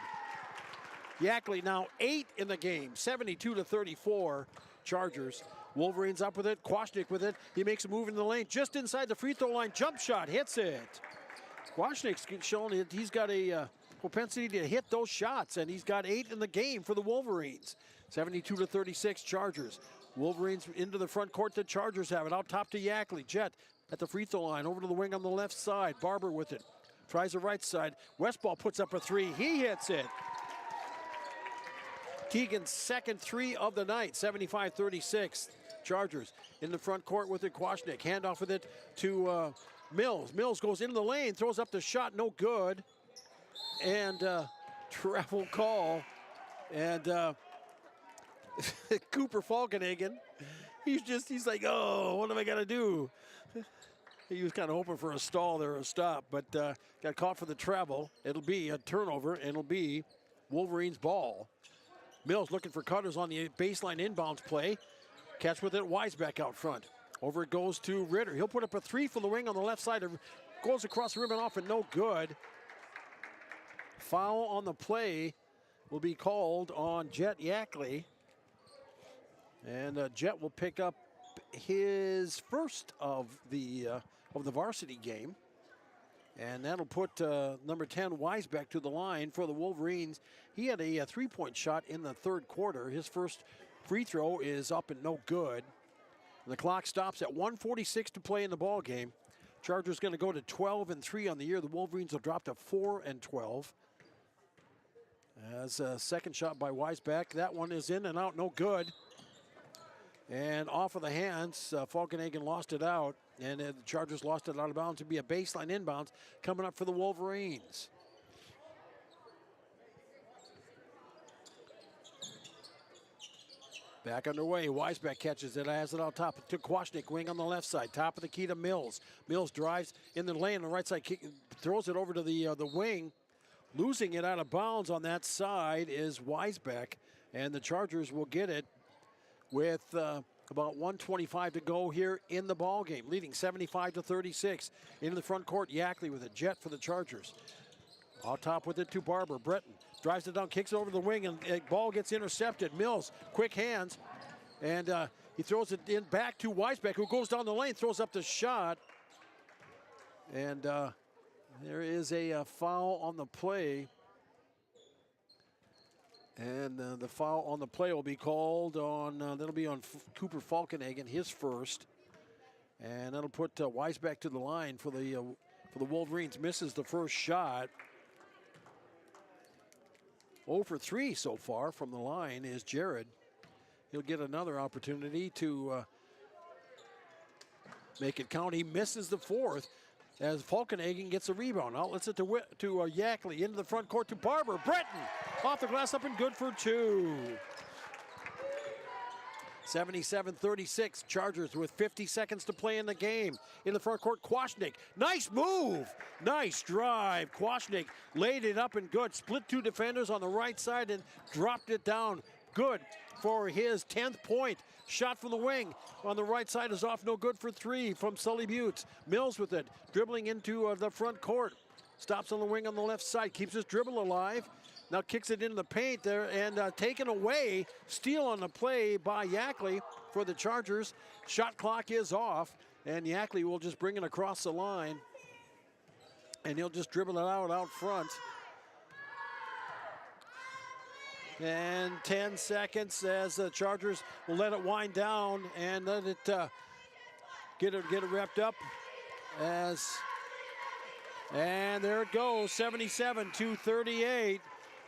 Yackley now 8 in the game. 72-34 Chargers. Wolverines up with it. Kwasnick with it. He makes a move in the lane just inside the free throw line. Jump shot. Hits it. Kwasnick's shown that he's got a propensity to hit those shots, and he's got 8 in the game for the Wolverines. 72-36 Chargers. Wolverines into the front court. The Chargers have it. Out top to Yackley. Jet at the free throw line. Over to the wing on the left side. Barber with it. Tries the right side. Westball puts up a three. He hits it. Tegan's second three of the night. 75-36 Chargers in the front court with it. Kwasnick. Handoff with it to Mills. Mills goes into the lane. Throws up the shot. No good. And travel call. And Cooper Falkenhagen, he's like, oh, what am I going to do? He was kind of hoping for a stall there, a stop, but got caught for the travel. It'll be a turnover, and it'll be Wolverines ball. Mills looking for cutters on the baseline inbounds play. Catch with it, Weisbeck out front. Over it goes to Ritter. He'll put up a three from the wing on the left side. Goes across the rim and off and no good. Foul on the play will be called on Jet Yackley. And Jet will pick up his first of the varsity game. And that'll put number 10, Weisbeck, to the line for the Wolverines. He had a three-point shot in the third quarter, his first free throw is up and no good. And the clock stops at 1:46 to play in the ball game. Chargers going to go to 12-3 on the year. The Wolverines will drop to 4-12. As a second shot by Weisbach. That one is in and out, no good. And off of the hands, Falkenhagen lost it out. And the Chargers lost it out of bounds. It'd be a baseline inbounds coming up for the Wolverines. Back underway. Weisbach catches it, has it out top to Kwasnick, wing on the left side. Top of the key to Mills. Mills drives in the lane on the right side, throws it over to the wing. Losing it out of bounds on that side is Weisbach, and the Chargers will get it with about 1:25 to go here in the ball game, leading 75-36. Into the front court, Yackley with a jet for the Chargers. On top with it to Barber. Breton drives it down, kicks it over the wing, and the ball gets intercepted. Mills, quick hands, and he throws it in back to Weisbach, who goes down the lane, throws up the shot. And there is a foul on the play. And the foul on the play will be called on, that'll be on Cooper Falkenhagen, his first. And that'll put Weisbach to the line for the Wolverines. Misses the first shot. 0 for 3 so far from the line is Jared. He'll get another opportunity to make it count. He misses the fourth as Falkenhagen gets a rebound. Outlets it to Yackley into the front court to Barber. Breton off the glass, up and good for two. 77-36, Chargers with 50 seconds to play in the game. In the front court, Kwasnick. Nice move. Nice drive. Kwasnick laid it up and good. Split two defenders on the right side and dropped it down. Good for his 10th point. Shot from the wing on the right side is off, no good for three from Sully Buttes. Mills with it, dribbling into the front court. Stops on the wing on the left side, keeps his dribble alive. Now kicks it into the paint there and taken away. Steal on the play by Yackley for the Chargers. Shot clock is off, and Yackley will just bring it across the line. And he'll just dribble it out front. And 10 seconds as the Chargers will let it wind down and let it get it wrapped up. And there it goes, 77-38.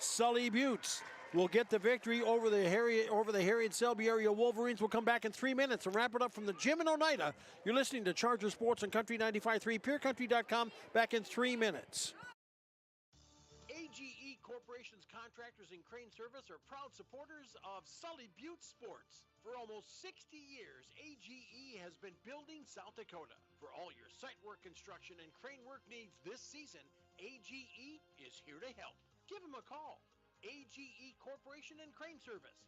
Sully Buttes will get the victory over the Harriet-Selby area Wolverines. Will come back in 3 minutes and wrap it up from the gym in Oneida. You're listening to Charger Sports on Country 95.3, PureCountry.com. Back in 3 minutes. AGE Corporation's contractors and crane service are proud supporters of Sully Buttes Sports. For almost 60 years, AGE has been building South Dakota. For all your site work, construction, and crane work needs this season, AGE is here to help. Give them a call. AGE Corporation and Crane Service,